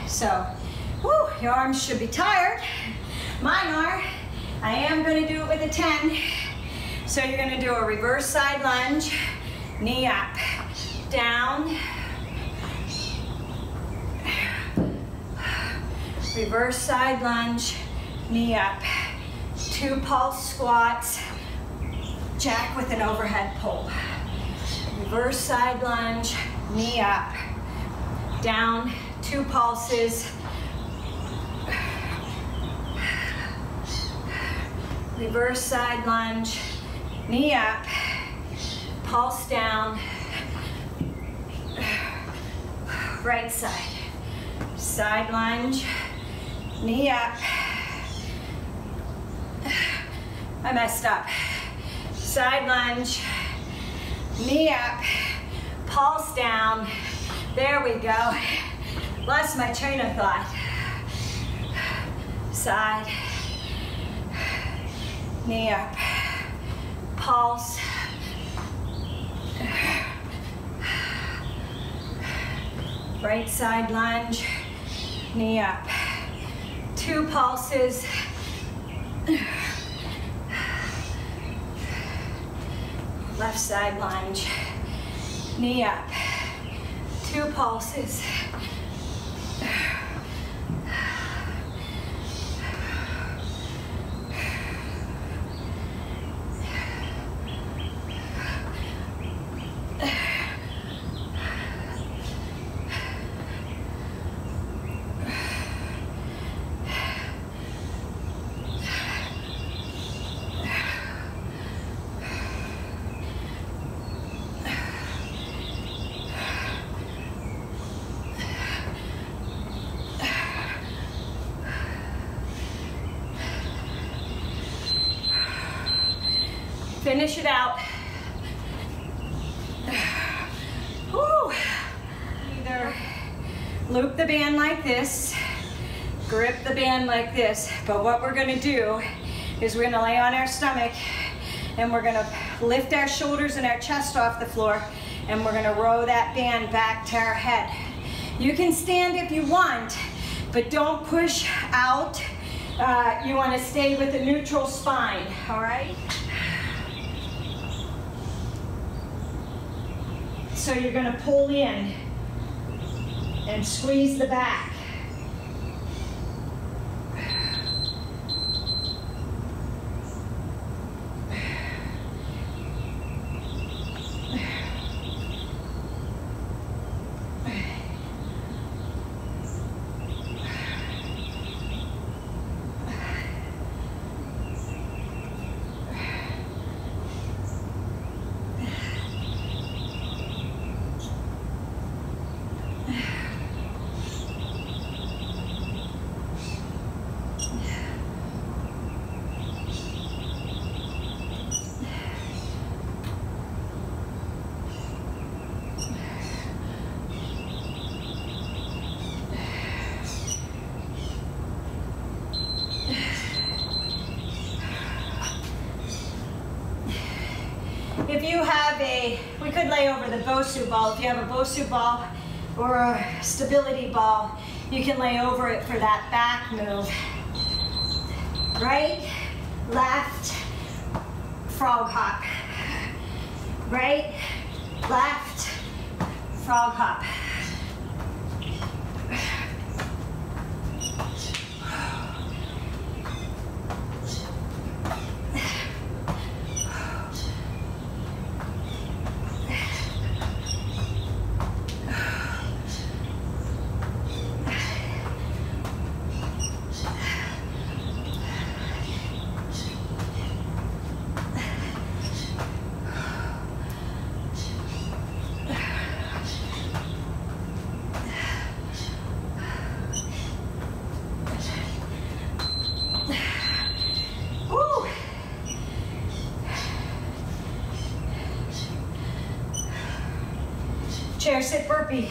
So, whew, your arms should be tired. Mine are. I am gonna do it with a 10. So you're gonna do a reverse side lunge, knee up, down, reverse side lunge, knee up, 2 pulse squats, jack with an overhead pull. Reverse side lunge, knee up, down, 2 pulses. Reverse side lunge, knee up, pulse down, right side. Side lunge, knee up. I messed up. Side lunge, knee up, pulse down. There we go. Lost my train of thought. Side, knee up, pulse. Right side lunge, knee up. 2 pulses. Left side lunge, knee up. 2 pulses. Finish it out. Woo. Either loop the band like this, grip the band like this, but what we're gonna do is we're gonna lay on our stomach and we're gonna lift our shoulders and our chest off the floor and we're gonna row that band back to our head. You can stand if you want, but don't push out. You wanna stay with a neutral spine, all right? So you're gonna pull in and squeeze the back. If you have we could lay over the BOSU ball. If you have a BOSU ball or a stability ball, you can lay over it for that back move. Right, left, frog hop. Right, left, frog hop. Chair sit burpee.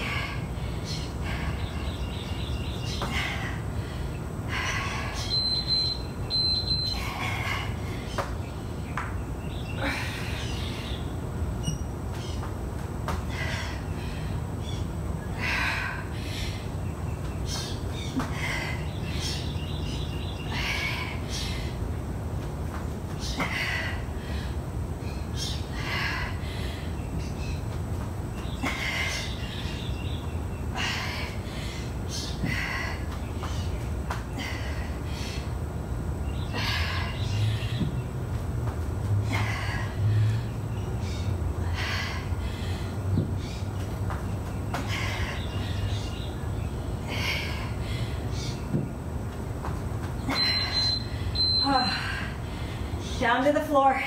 down to the floor.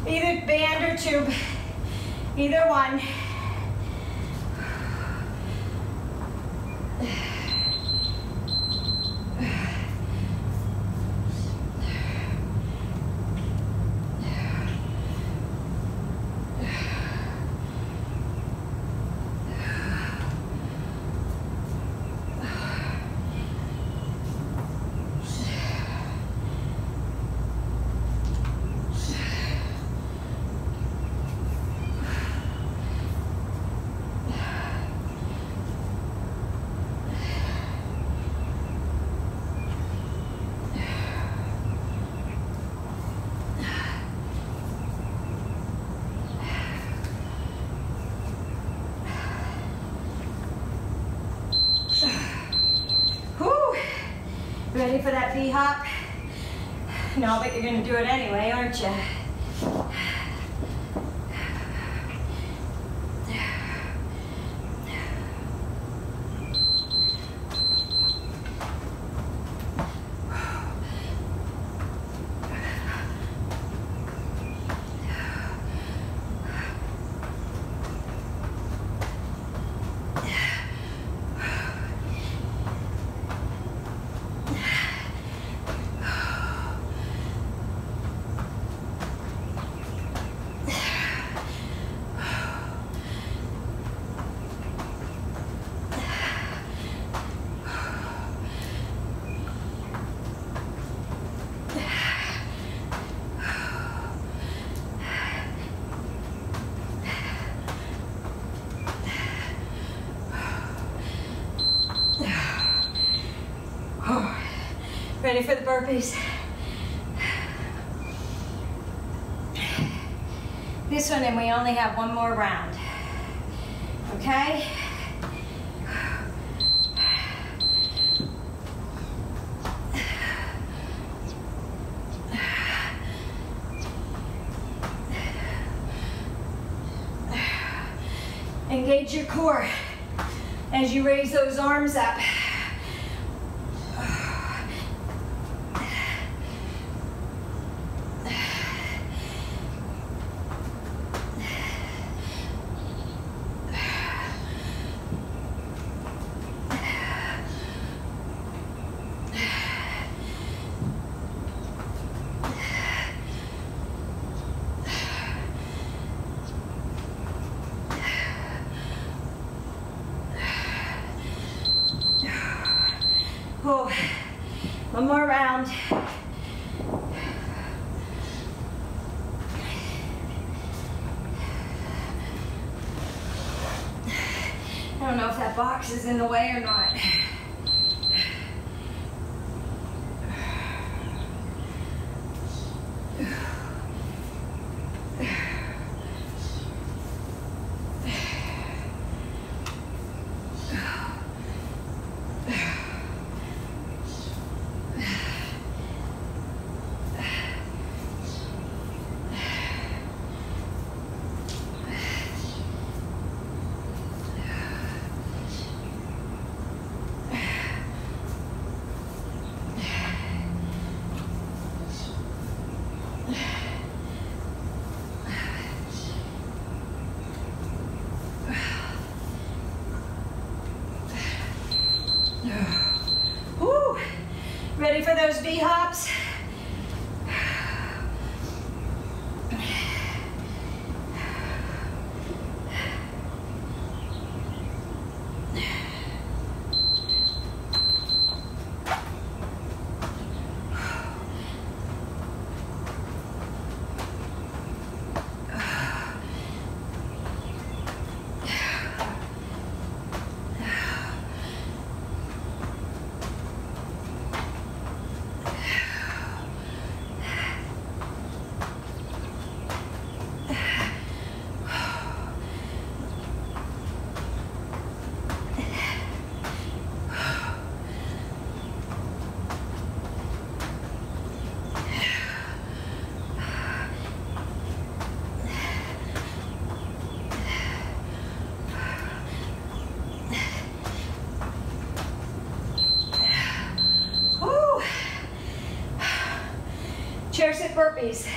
Either band or tube, either one. Ready for that B-hop? No, but you're gonna do it anyway, aren't you? Ready for the burpees? This one, and we only have one more round. Okay? Engage your core as you raise those arms up. Oh, one more round. I don't know if that box is in the way or not. Woo. Ready for those V-hops? burpees.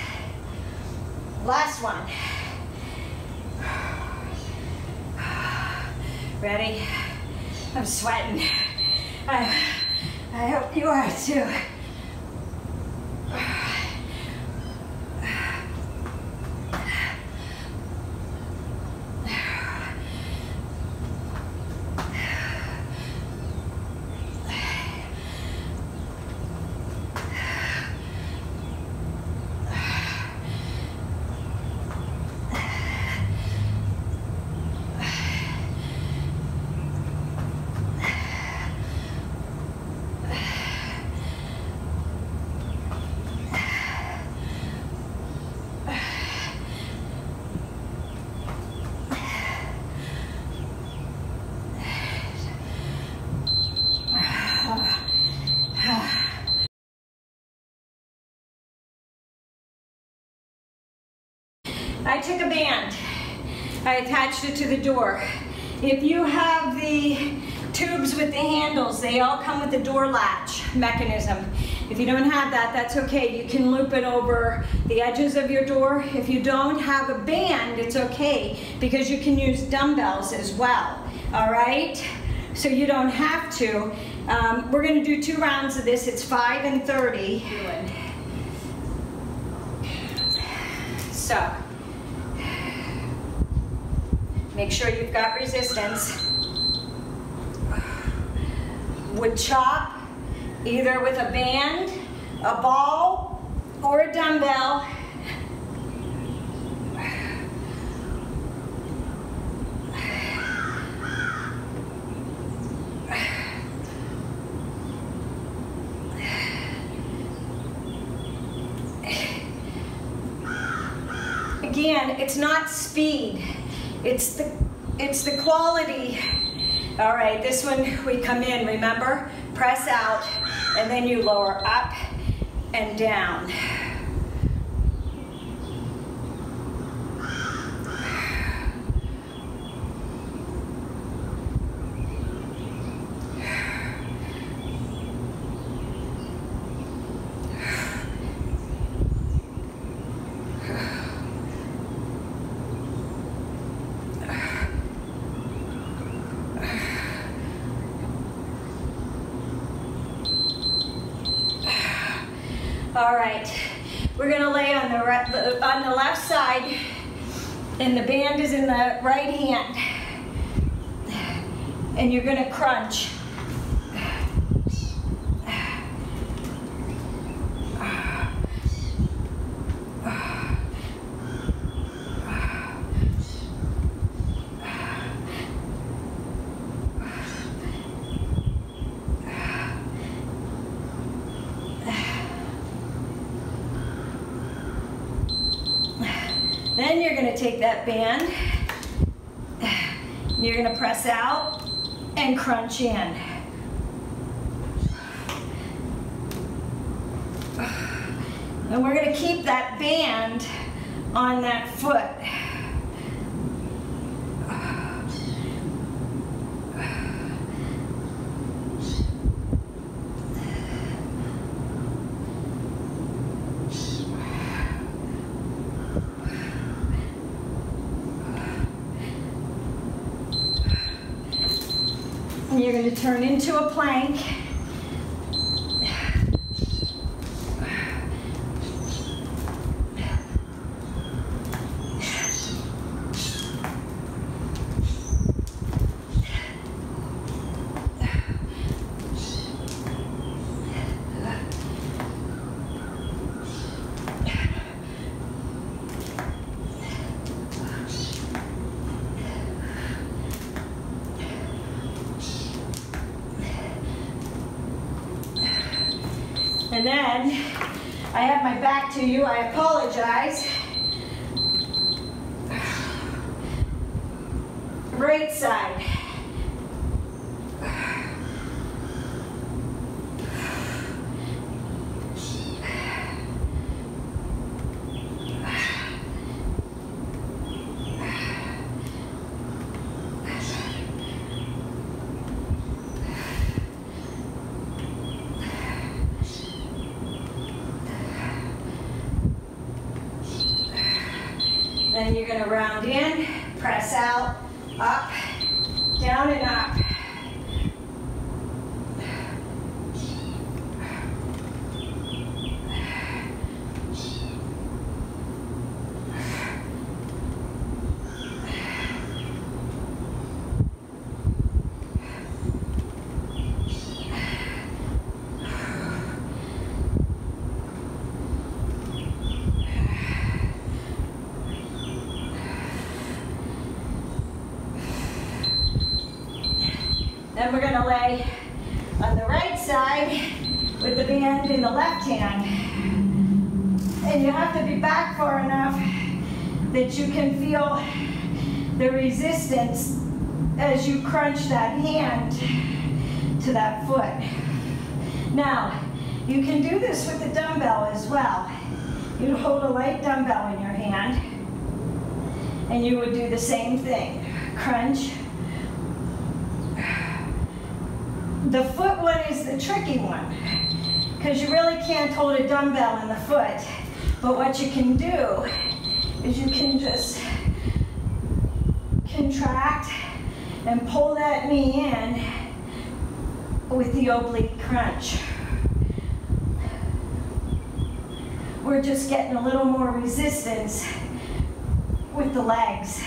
Last one. Ready? I'm sweating. I hope you are too. I took a band, I attached it to the door. If you have the tubes with the handles, they all come with the door latch mechanism. If you don't have that, that's okay. You can loop it over the edges of your door. If you don't have a band, it's okay because you can use dumbbells as well, all right? So you don't have to. We're gonna do 2 rounds of this. It's 5 and 30. So, make sure you've got resistance. Wood chop, either with a band, a ball, or a dumbbell. Again, it's not speed. It's the quality. All right, this one we come in, remember? Press out, and then you lower up and down. All right, we're gonna lay on the left side, and the band is in the right hand, and you're gonna crunch. Then you're gonna take that band, you're gonna press out and crunch in. And we're gonna keep that band on that foot. And you're going to turn into a plank. And then I have my back to you. I apologize. Right side. Press out, up, down and up. Then we're going to lay on the right side with the band in the left hand. And you have to be back far enough that you can feel the resistance as you crunch that hand to that foot. Now, you can do this with the dumbbell as well. You'd hold a light dumbbell in your hand, and you would do the same thing. Crunch. The foot one is the tricky one, because you really can't hold a dumbbell in the foot. But what you can do is you can just contract and pull that knee in with the oblique crunch. We're just getting a little more resistance with the legs.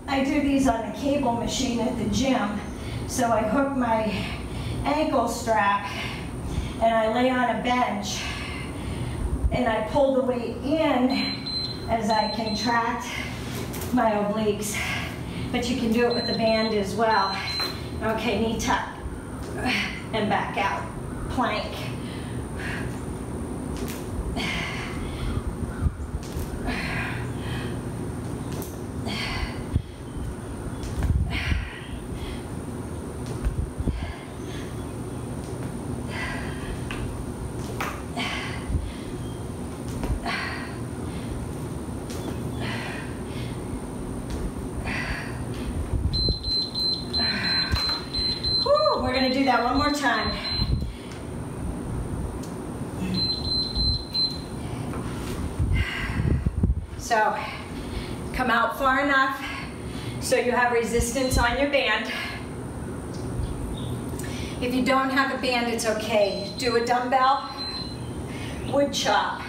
I do these on the cable machine at the gym. So I hook my ankle strap and I lay on a bench and I pull the weight in as I contract my obliques. But you can do it with the band as well. Okay, knee tuck and back out, plank. We're going to do that one more time. So, come out far enough so you have resistance on your band. If you don't have a band, it's okay. Do a dumbbell, wood chop.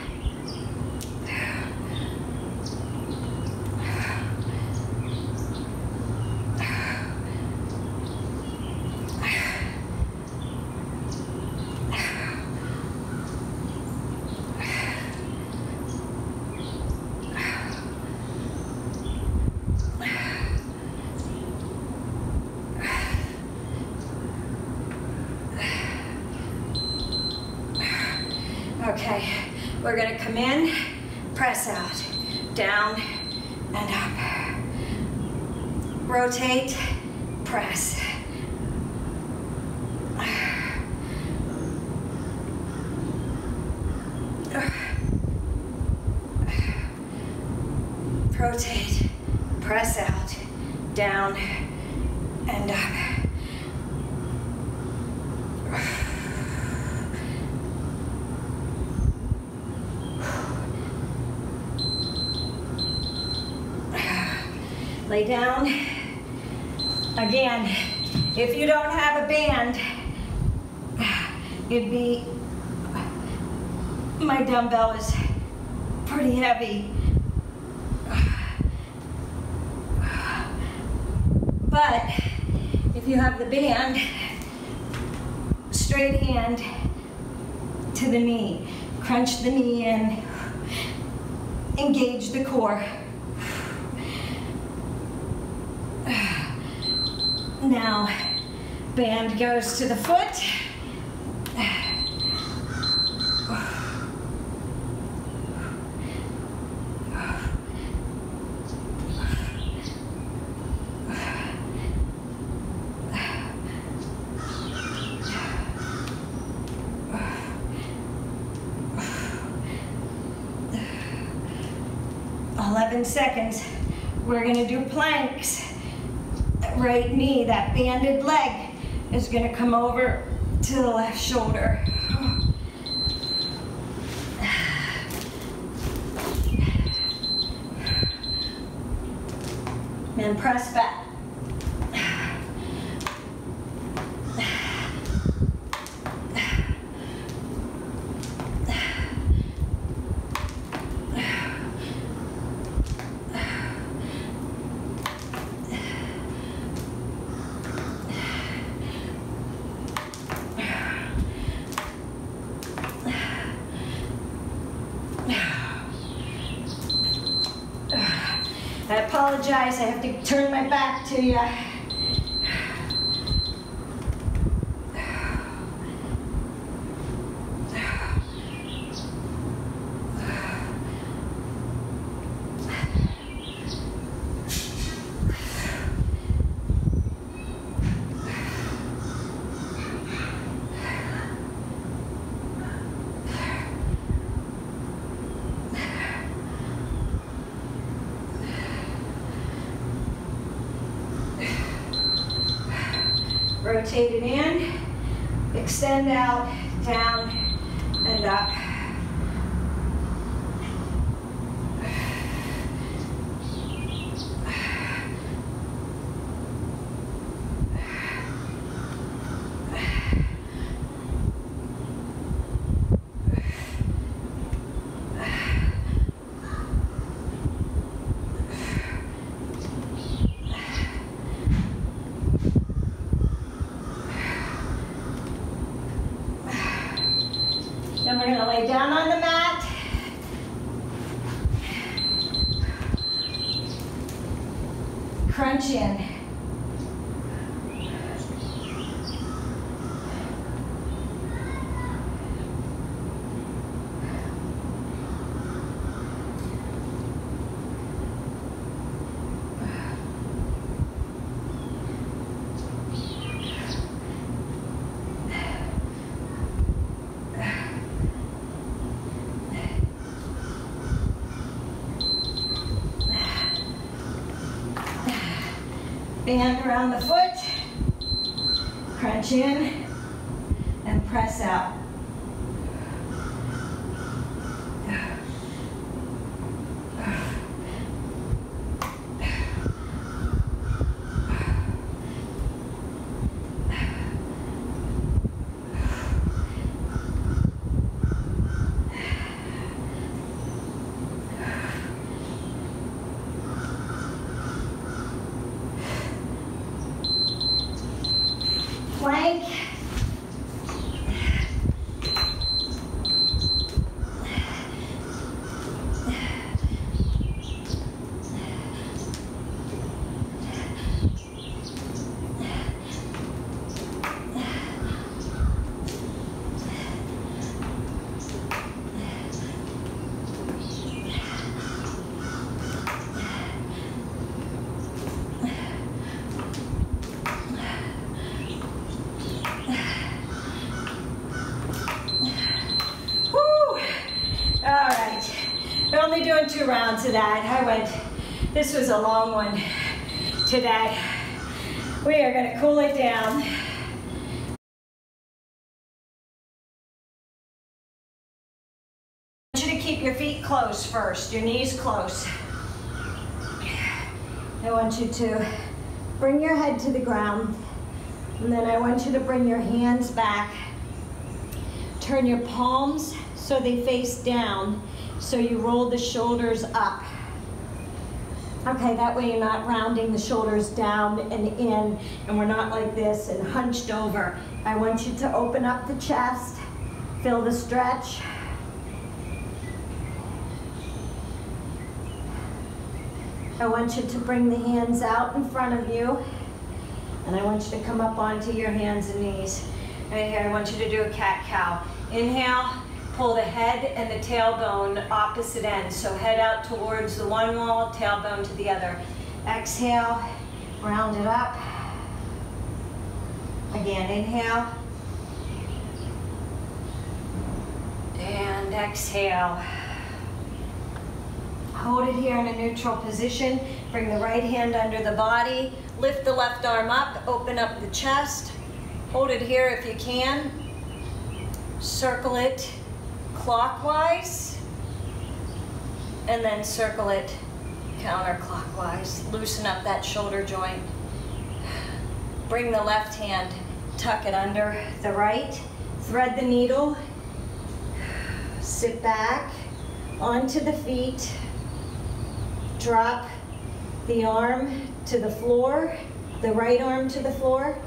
Okay, we're gonna come in, press out, down and up. Rotate, press. Rotate, press out, down and up. 'em. Lay down. Again, if you don't have a band, it'd be, my dumbbell is pretty heavy. But if you have the band, straight hand to the knee. Crunch the knee in, engage the core. Now, band goes to the foot. Seconds. We're going to do planks. Right knee, that banded leg, is going to come over to the left shoulder. and press back. I apologize, I have to turn my back to you. Rotate it in, extend out, down, and up. Then we're going to lay down on the mat. Crunch in. Band around the foot, crunch in, and press out. Plank. All right, we're only doing 2 rounds of that. This was a long one today. We are gonna cool it down. I want you to keep your feet close first, your knees close. I want you to bring your head to the ground, and then I want you to bring your hands back. Turn your palms so they face down, so you roll the shoulders up. Okay, that way you're not rounding the shoulders down and in, and we're not like this and hunched over. I want you to open up the chest, feel the stretch. I want you to bring the hands out in front of you, and I want you to come up onto your hands and knees. Right here, I want you to do a cat-cow. Inhale. Pull the head and the tailbone opposite ends. So head out towards the one wall, tailbone to the other. Exhale, round it up. Again, inhale. And exhale. Hold it here in a neutral position. Bring the right hand under the body. Lift the left arm up, open up the chest. Hold it here if you can. Circle it clockwise, and then circle it Counterclockwise. Loosen up that shoulder joint. Bring the left hand, tuck it under the right, thread the needle, sit back onto the feet, drop the arm to the floor, the right arm to the floor.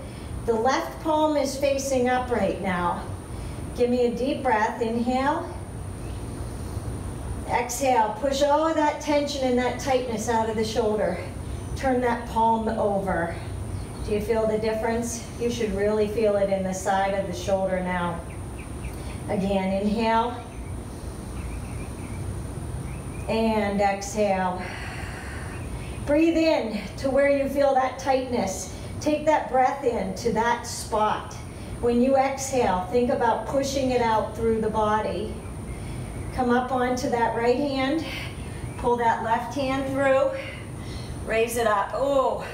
The left palm is facing up right now. Give me a deep breath. Inhale. Exhale. Push all of that tension and that tightness out of the shoulder. Turn that palm over. Do you feel the difference? You should really feel it in the side of the shoulder now. Again, inhale. And exhale. Breathe in to where you feel that tightness. Take that breath in to that spot. When you exhale, think about pushing it out through the body. Come up onto that right hand. Pull that left hand through. Raise it up. Oh,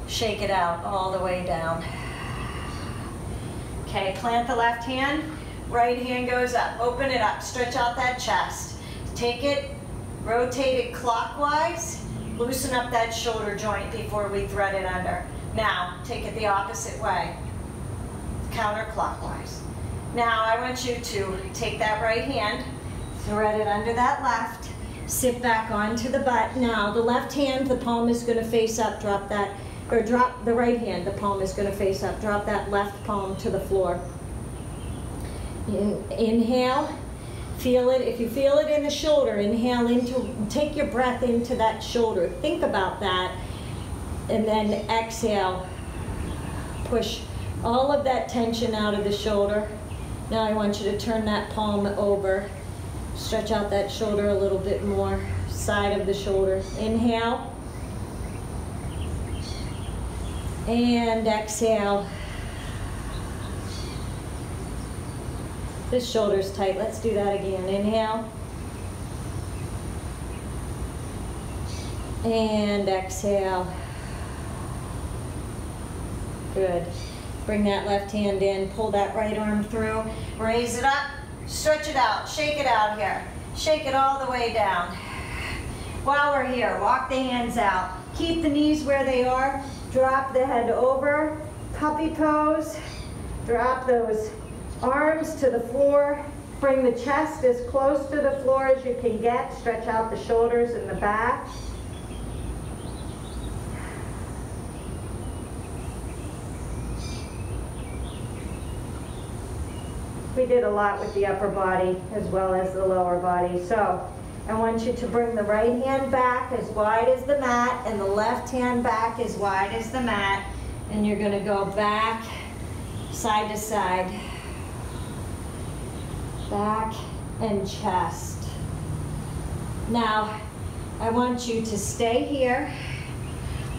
shake it out all the way down. Okay, plant the left hand. Right hand goes up. Open it up. Stretch out that chest. Take it, rotate it clockwise. Loosen up that shoulder joint before we thread it under. Now, take it the opposite way, counterclockwise. Now, I want you to take that right hand, thread it under that left, sit back onto the butt. Now, the left hand, the palm is going to face up, drop that, or drop the right hand, the palm is going to face up, drop that left palm to the floor. Inhale. Feel it. If you feel it in the shoulder, inhale into, take your breath into that shoulder. Think about that. And then exhale. Push all of that tension out of the shoulder. Now I want you to turn that palm over. Stretch out that shoulder a little bit more. Side of the shoulder. Inhale. And exhale. This shoulder's tight. Let's do that again. Inhale. And exhale. Good. Bring that left hand in. Pull that right arm through. Raise it up. Stretch it out. Shake it out here. Shake it all the way down. While we're here, walk the hands out. Keep the knees where they are. Drop the head over. Puppy pose. Drop those arms to the floor. Bring the chest as close to the floor as you can get. Stretch out the shoulders and the back. We did a lot with the upper body as well as the lower body. So I want you to bring the right hand back as wide as the mat and the left hand back as wide as the mat. And you're going to go back, side to side. Back and chest. Now, I want you to stay here.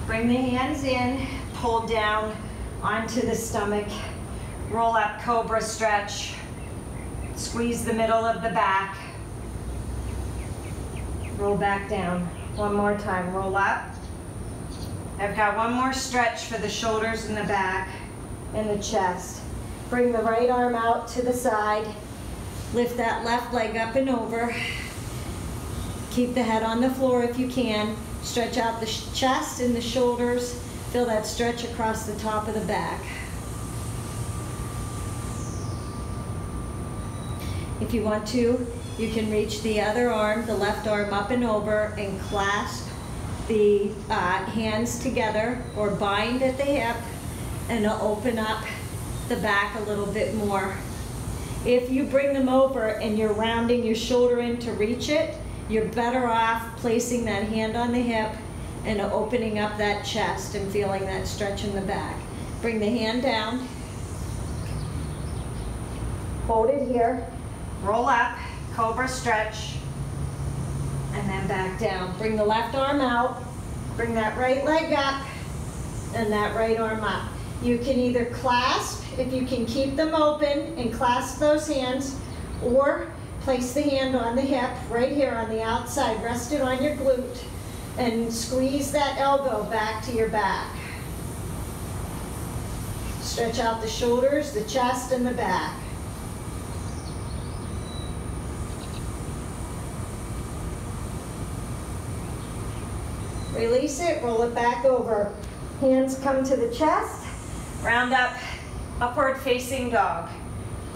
Bring the hands in, pull down onto the stomach. Roll up, cobra stretch. Squeeze the middle of the back. Roll back down. One more time, roll up. I've got one more stretch for the shoulders and the back and the chest. Bring the right arm out to the side. Lift that left leg up and over. Keep the head on the floor if you can. Stretch out the chest and the shoulders. Feel that stretch across the top of the back. If you want to, you can reach the other arm, the left arm up and over, and clasp the hands together or bind at the hip and open up the back a little bit more. If you bring them over and you're rounding your shoulder in to reach it, you're better off placing that hand on the hip and opening up that chest and feeling that stretch in the back. Bring the hand down. Hold it here. Roll up, cobra stretch, and then back down. Bring the left arm out. Bring that right leg up and that right arm up. You can either clasp, if you can keep them open and clasp those hands, or place the hand on the hip right here on the outside, rest it on your glute, and squeeze that elbow back to your back. Stretch out the shoulders, the chest, and the back. Release it, roll it back over. Hands come to the chest. Round up, upward facing dog.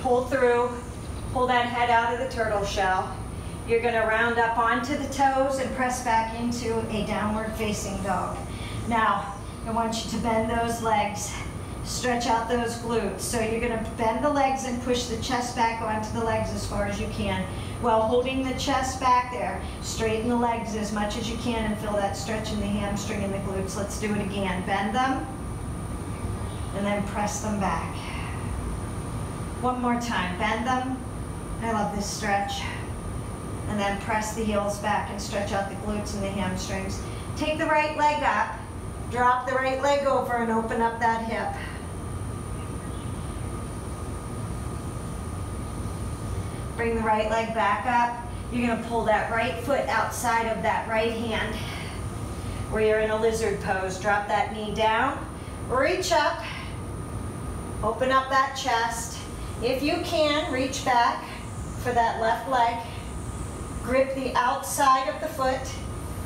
Pull through, pull that head out of the turtle shell. You're going to round up onto the toes and press back into a downward facing dog. Now, I want you to bend those legs, stretch out those glutes. So you're going to bend the legs and push the chest back onto the legs as far as you can. While holding the chest back there, straighten the legs as much as you can and feel that stretch in the hamstring and the glutes. Let's do it again. Bend them and then press them back. One more time. Bend them. I love this stretch. And then press the heels back and stretch out the glutes and the hamstrings. Take the right leg up, drop the right leg over and open up that hip. Bring the right leg back up. You're going to pull that right foot outside of that right hand where you're in a lizard pose. Drop that knee down, reach up, open up that chest. If you can, reach back for that left leg. Grip the outside of the foot.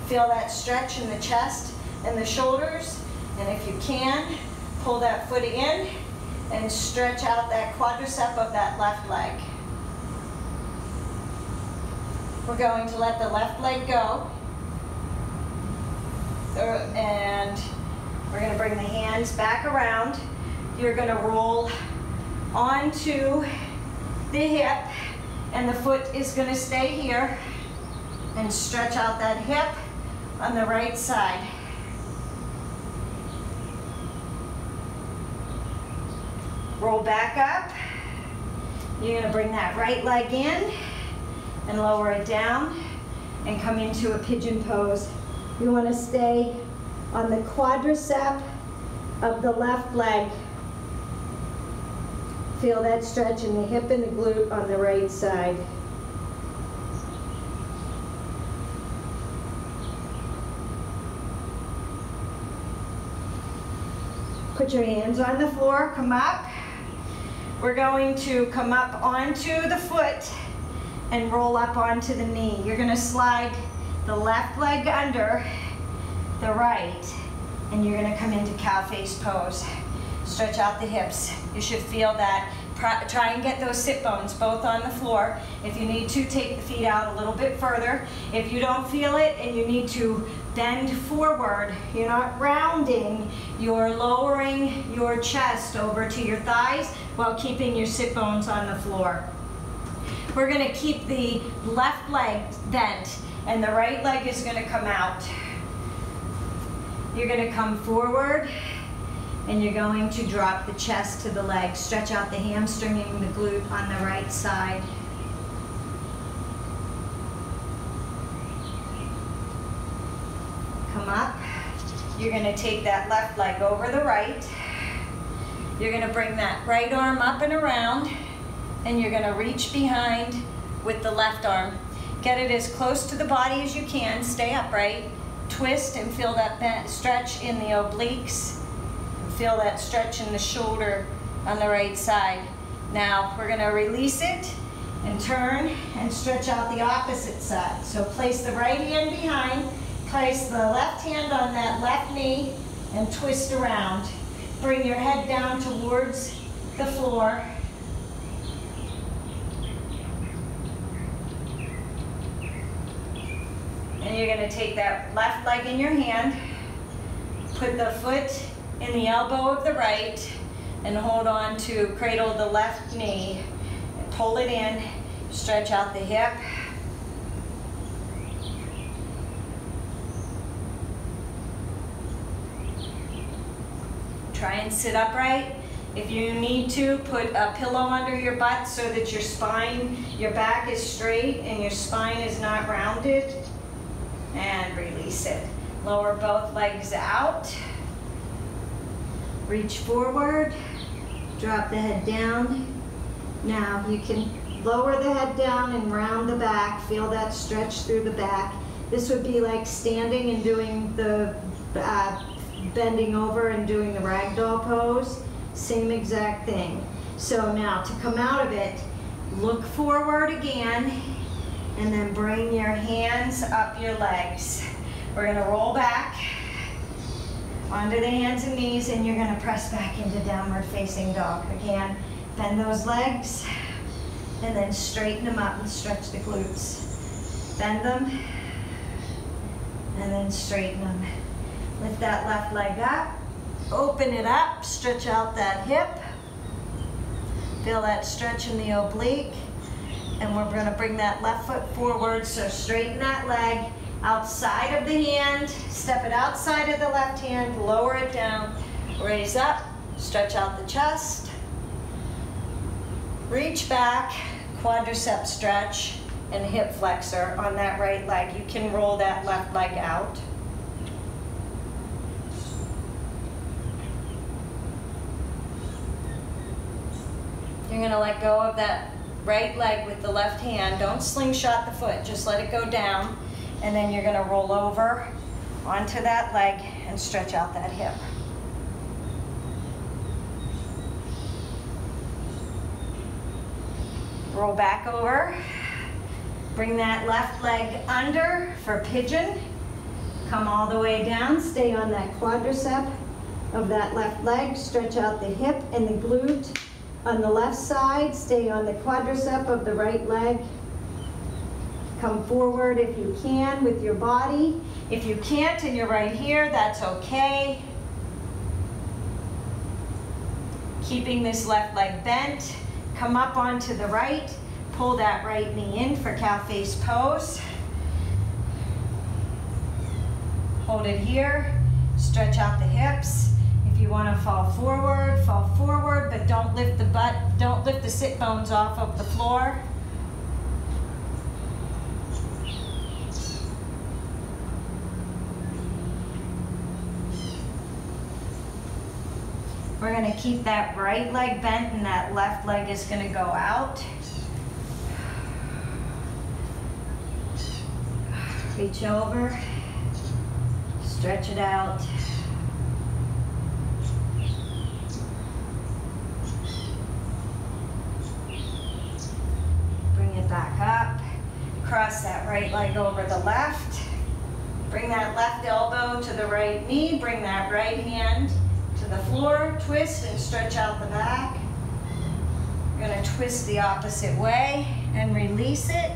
Feel that stretch in the chest and the shoulders. And if you can, pull that foot in and stretch out that quadricep of that left leg. We're going to let the left leg go. And we're going to bring the hands back around. You're going to roll onto the hip, and the foot is going to stay here. And stretch out that hip on the right side. Roll back up. You're going to bring that right leg in and lower it down and come into a pigeon pose. You want to stay on the quadricep of the left leg. Feel that stretch in the hip and the glute on the right side. Put your hands on the floor, come up. We're going to come up onto the foot and roll up onto the knee. You're going to slide the left leg under the right, and you're going to come into cow face pose. Stretch out the hips. You should feel that. Try and get those sit bones both on the floor. If you need to, take the feet out a little bit further. If you don't feel it and you need to bend forward, you're not rounding, you're lowering your chest over to your thighs while keeping your sit bones on the floor. We're going to keep the left leg bent and the right leg is going to come out. You're going to come forward and you're going to drop the chest to the leg. Stretch out the hamstring and the glute on the right side. Come up. You're going to take that left leg over the right. You're going to bring that right arm up and around, and you're going to reach behind with the left arm. Get it as close to the body as you can. Stay upright. Twist and feel that stretch in the obliques. Feel that stretch in the shoulder on the right side. Now we're going to release it and turn and stretch out the opposite side. So place the right hand behind, place the left hand on that left knee and twist around. Bring your head down towards the floor. And you're going to take that left leg in your hand, put the foot in the elbow of the right, and hold on to cradle the left knee. And pull it in, stretch out the hip. Try and sit upright. If you need to, put a pillow under your butt so that your spine, your back is straight and your spine is not rounded. And release it. Lower both legs out. Reach forward, drop the head down. Now you can lower the head down and round the back. Feel that stretch through the back. This would be like standing and doing the bending over and doing the ragdoll pose. Same exact thing. So now to come out of it, look forward again and then bring your hands up your legs. We're gonna roll back onto the hands and knees, and you're gonna press back into downward facing dog. Again, bend those legs, and then straighten them up and stretch the glutes. Bend them, and then straighten them. Lift that left leg up, open it up, stretch out that hip. Feel that stretch in the oblique. And we're gonna bring that left foot forward, so straighten that leg outside of the hand, step it outside of the left hand, lower it down, raise up, stretch out the chest, reach back, quadricep stretch, and hip flexor on that right leg. You can roll that left leg out. You're gonna let go of that right leg with the left hand. Don't slingshot the foot, just let it go down. And then you're gonna roll over onto that leg and stretch out that hip. Roll back over. Bring that left leg under for pigeon. Come all the way down, stay on that quadricep of that left leg, stretch out the hip and the glute. On the left side, stay on the quadricep of the right leg. Come forward if you can with your body. If you can't and you're right here, that's okay. Keeping this left leg bent. Come up onto the right. Pull that right knee in for cow face pose. Hold it here. Stretch out the hips. If you want to fall forward, but don't lift the butt, don't lift the sit bones off of the floor. We're going to keep that right leg bent and that left leg is going to go out. Reach over, stretch it out. Back up, cross that right leg over the left, bring that left elbow to the right knee, bring that right hand to the floor, twist and stretch out the back. You're going to twist the opposite way and release it.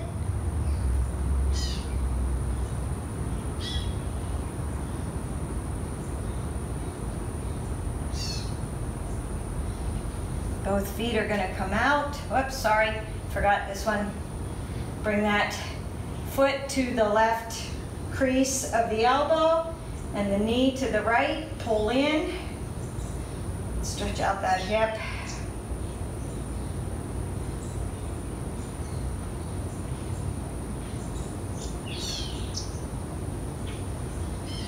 Both feet are going to come out. Whoops, sorry. Forgot this one. Bring that foot to the left crease of the elbow and the knee to the right. Pull in. Stretch out that hip.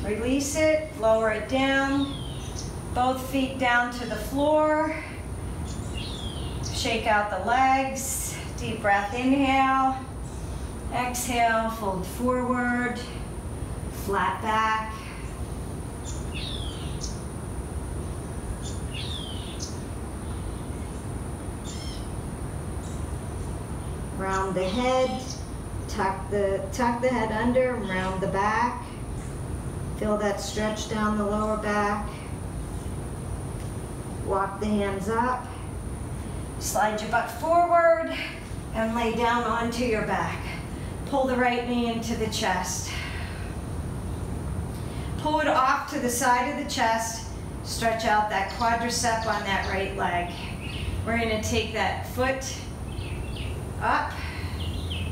Release it. Lower it down. Both feet down to the floor. Shake out the legs. Deep breath, inhale, exhale, fold forward, flat back. Round the head, tuck the head under, round the back. Feel that stretch down the lower back. Walk the hands up. Slide your butt forward and lay down onto your back. Pull the right knee into the chest. Pull it off to the side of the chest. Stretch out that quadricep on that right leg. We're going to take that foot up,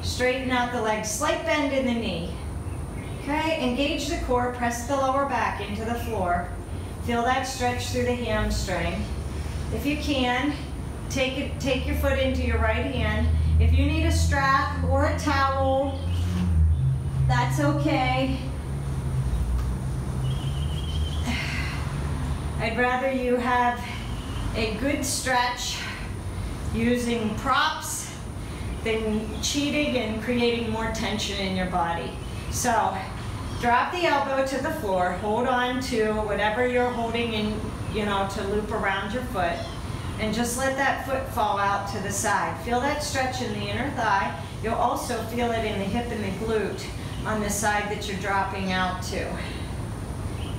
straighten out the leg, slight bend in the knee. Okay, engage the core, press the lower back into the floor. Feel that stretch through the hamstring. If you can, take your foot into your right hand. If you need a strap or a towel, that's okay. I'd rather you have a good stretch using props than cheating and creating more tension in your body. So drop the elbow to the floor, hold on to whatever you're holding in, to loop around your foot. And just let that foot fall out to the side. Feel that stretch in the inner thigh. You'll also feel it in the hip and the glute. on the side that you're dropping out to.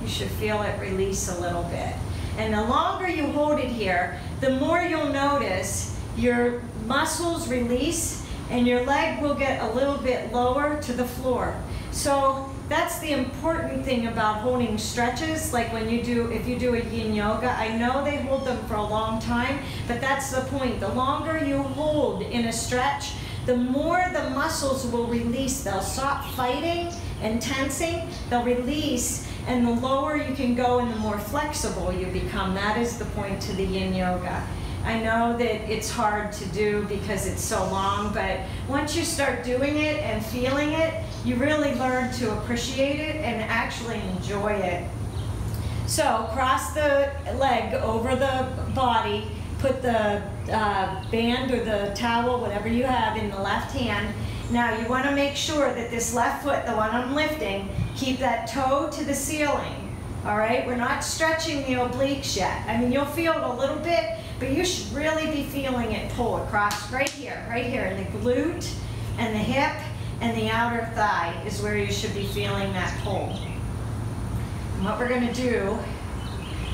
You should feel it release a little bit. And the longer you hold it here, the more you'll notice your muscles release and your leg will get a little bit lower to the floor. So that's the important thing about holding stretches, like when you do, if you do a yin yoga, I know they hold them for a long time, but that's the point. The longer you hold in a stretch, the more the muscles will release. They'll stop fighting and tensing, they'll release, and the lower you can go and the more flexible you become. That is the point to the yin yoga. I know that it's hard to do because it's so long, but once you start doing it and feeling it, you really learn to appreciate it and actually enjoy it. So cross the leg over the body, put the band or the towel, whatever you have, in the left hand. Now you want to make sure that this left foot, the one I'm lifting, keep that toe to the ceiling. All right, we're not stretching the obliques yet. I mean, you'll feel it a little bit, but you should really be feeling it pull across right here, in the glute and the hip and the outer thigh is where you should be feeling that pull. And what we're gonna do,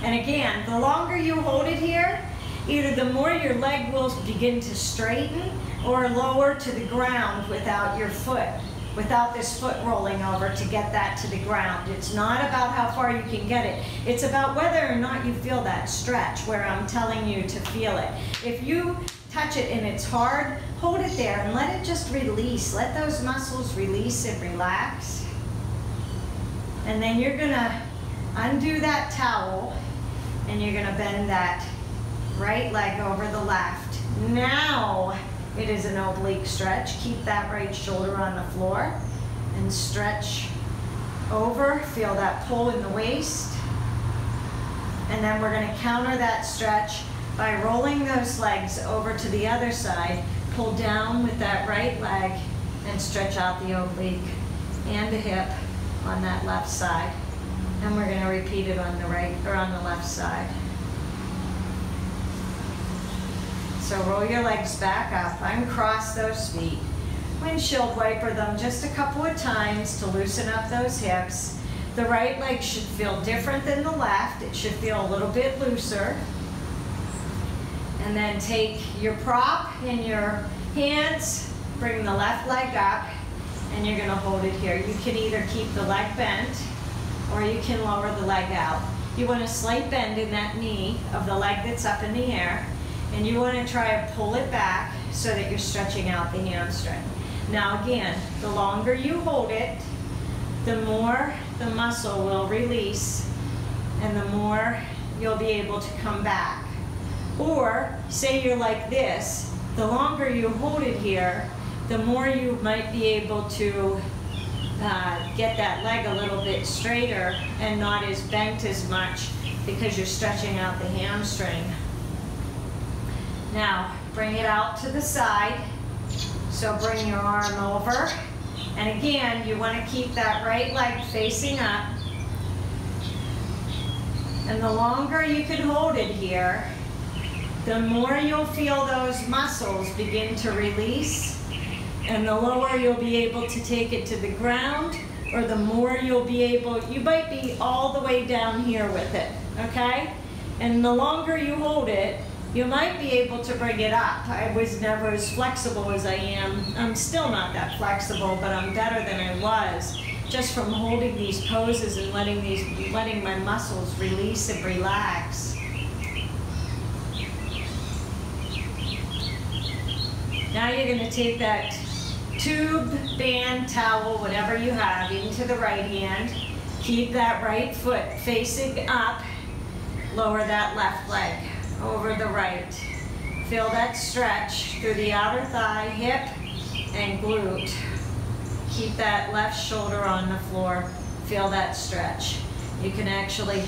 and again, the longer you hold it here, either the more your leg will begin to straighten or lower to the ground without your foot, without this foot rolling over to get that to the ground. It's not about how far you can get it. It's about whether or not you feel that stretch where I'm telling you to feel it. If you touch it and it's hard, hold it there and let it just release. Let those muscles release and relax. And then you're gonna undo that towel and you're gonna bend that right leg over the left. Now it is an oblique stretch. Keep that right shoulder on the floor and stretch over. Feel that pull in the waist. And then we're gonna counter that stretch by rolling those legs over to the other side. Pull down with that right leg and stretch out the oblique and the hip on that left side. And we're gonna repeat it on the right or on the left side. So roll your legs back up, uncross those feet. Windshield wiper them just a couple of times to loosen up those hips. The right leg should feel different than the left. It should feel a little bit looser. And then take your prop in your hands, bring the left leg up, and you're gonna hold it here. You can either keep the leg bent or you can lower the leg out. You want a slight bend in that knee of the leg that's up in the air. And you want to try to pull it back so that you're stretching out the hamstring. Now again, the longer you hold it, the more the muscle will release and the more you'll be able to come back. Or say you're like this, the longer you hold it here, the more you might be able to get that leg a little bit straighter and not as bent as much because you're stretching out the hamstring. Now, bring it out to the side. So bring your arm over. And again, you want to keep that right leg facing up. And the longer you can hold it here, the more you'll feel those muscles begin to release. And the lower you'll be able to take it to the ground, or the more you'll be able, you might be all the way down here with it, okay? And the longer you hold it, you might be able to bring it up. I was never as flexible as I am. I'm still not that flexible, but I'm better than I was just from holding these poses and letting my muscles release and relax. Now you're going to take that tube, band, towel, whatever you have, into the right hand. Keep that right foot facing up. Lower that left leg over the right. Feel that stretch through the outer thigh, hip, and glute. Keep that left shoulder on the floor. Feel that stretch. You can actually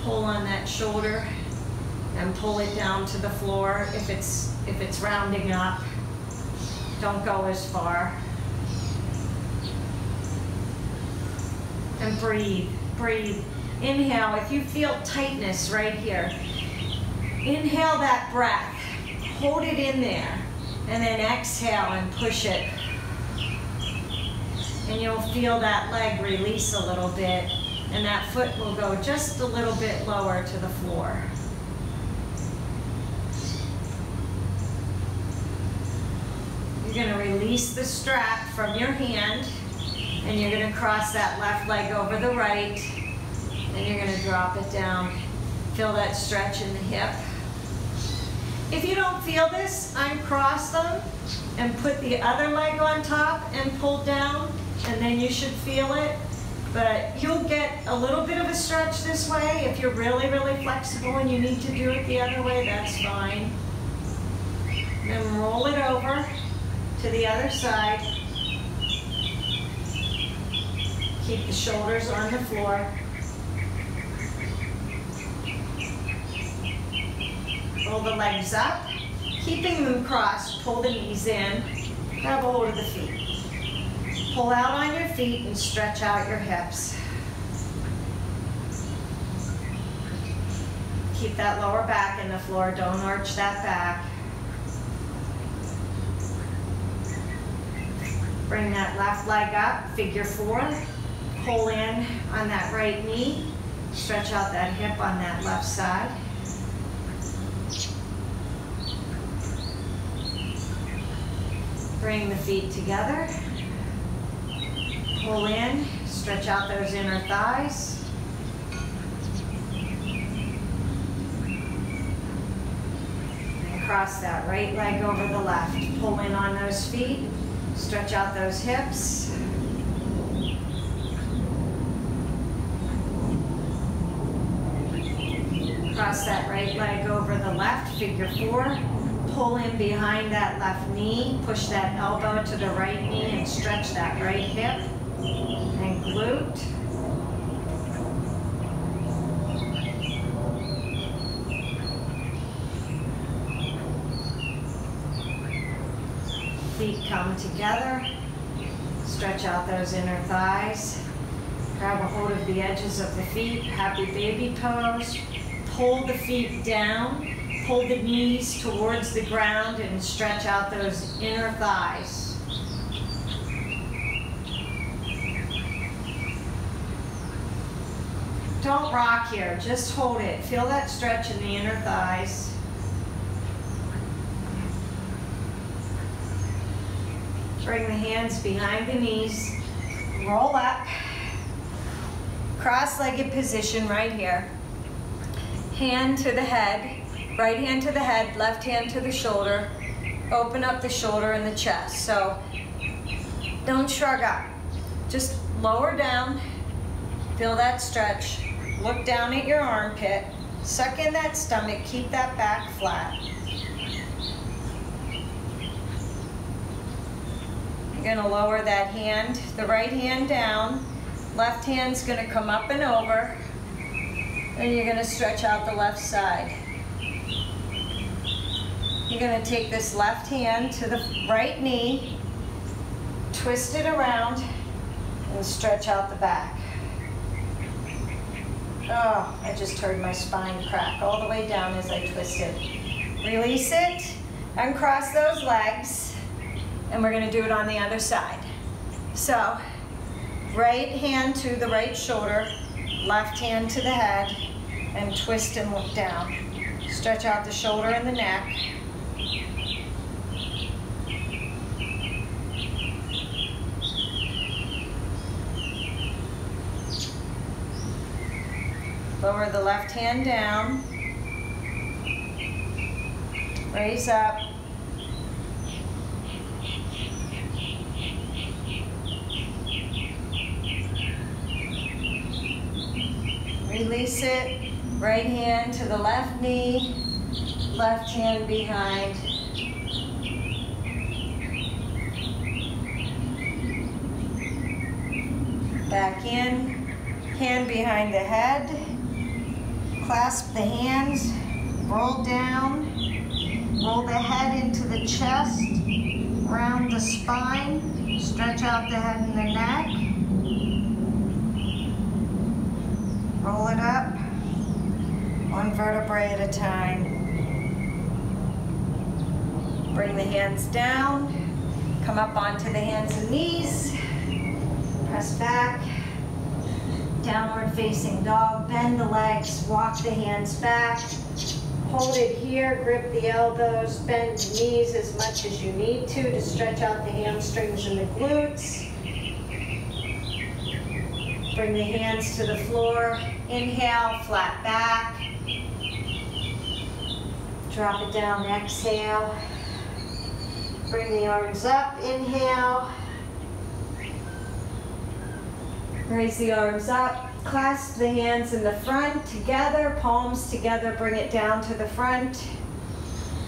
pull on that shoulder and pull it down to the floor if it's rounding up. Don't go as far. And breathe, breathe. Inhale, if you feel tightness right here, inhale that breath, hold it in there, and then exhale and push it. and you'll feel that leg release a little bit, and that foot will go just a little bit lower to the floor. You're going to release the strap from your hand, and you're going to cross that left leg over the right, and you're going to drop it down. Feel that stretch in the hip. If you don't feel this, uncross them and put the other leg on top and pull down, and then you should feel it. But you'll get a little bit of a stretch this way. If you're really, really flexible and you need to do it the other way, that's fine. Then roll it over to the other side. Keep the shoulders on the floor. Roll the legs up, keeping them crossed. Pull the knees in, grab a hold of the feet. Pull out on your feet and stretch out your hips. Keep that lower back in the floor, don't arch that back. Bring that left leg up, figure four. Pull in on that right knee, stretch out that hip on that left side. Bring the feet together, pull in, stretch out those inner thighs. And cross that right leg over the left. Pull in on those feet, stretch out those hips. Cross that right leg over the left, figure four. Pull in behind that left knee, push that elbow to the right knee and stretch that right hip and glute. Feet come together, stretch out those inner thighs, grab a hold of the edges of the feet, happy baby pose, pull the feet down. Pull the knees towards the ground and stretch out those inner thighs. Don't rock here, just hold it. Feel that stretch in the inner thighs. Bring the hands behind the knees. Roll up. Cross-legged position right here. Hand to the head. Right hand to the head, left hand to the shoulder. Open up the shoulder and the chest. So don't shrug up. Just lower down. Feel that stretch. Look down at your armpit. Suck in that stomach. Keep that back flat. You're going to lower that hand, the right hand down. Left hand's going to come up and over. And you're going to stretch out the left side. You're going to take this left hand to the right knee, twist it around, and stretch out the back. Oh, I just heard my spine crack all the way down as I twisted. Release it, uncross those legs, and we're going to do it on the other side. So, right hand to the right shoulder, left hand to the head, and twist and look down. Stretch out the shoulder and the neck. Lower the left hand down. Raise up. Release it. Right hand to the left knee. Left hand behind. Back in. Hand behind the head. Clasp the hands, roll down, roll the head into the chest, round the spine, stretch out the head and the neck, roll it up, one vertebrae at a time. Bring the hands down, come up onto the hands and knees, Press back. Downward facing dog. Bend the legs, walk the hands back. Hold it here, grip the elbows, bend the knees as much as you need to stretch out the hamstrings and the glutes. Bring the hands to the floor. Inhale, flat back. Drop it down, exhale. Bring the arms up, inhale. Raise the arms up, clasp the hands in the front together, palms together, bring it down to the front.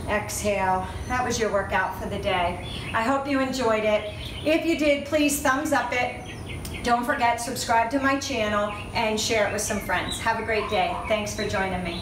Exhale. That was your workout for the day. I hope you enjoyed it. If you did, please thumbs up it. Don't forget, subscribe to my channel and share it with some friends. Have a great day. Thanks for joining me.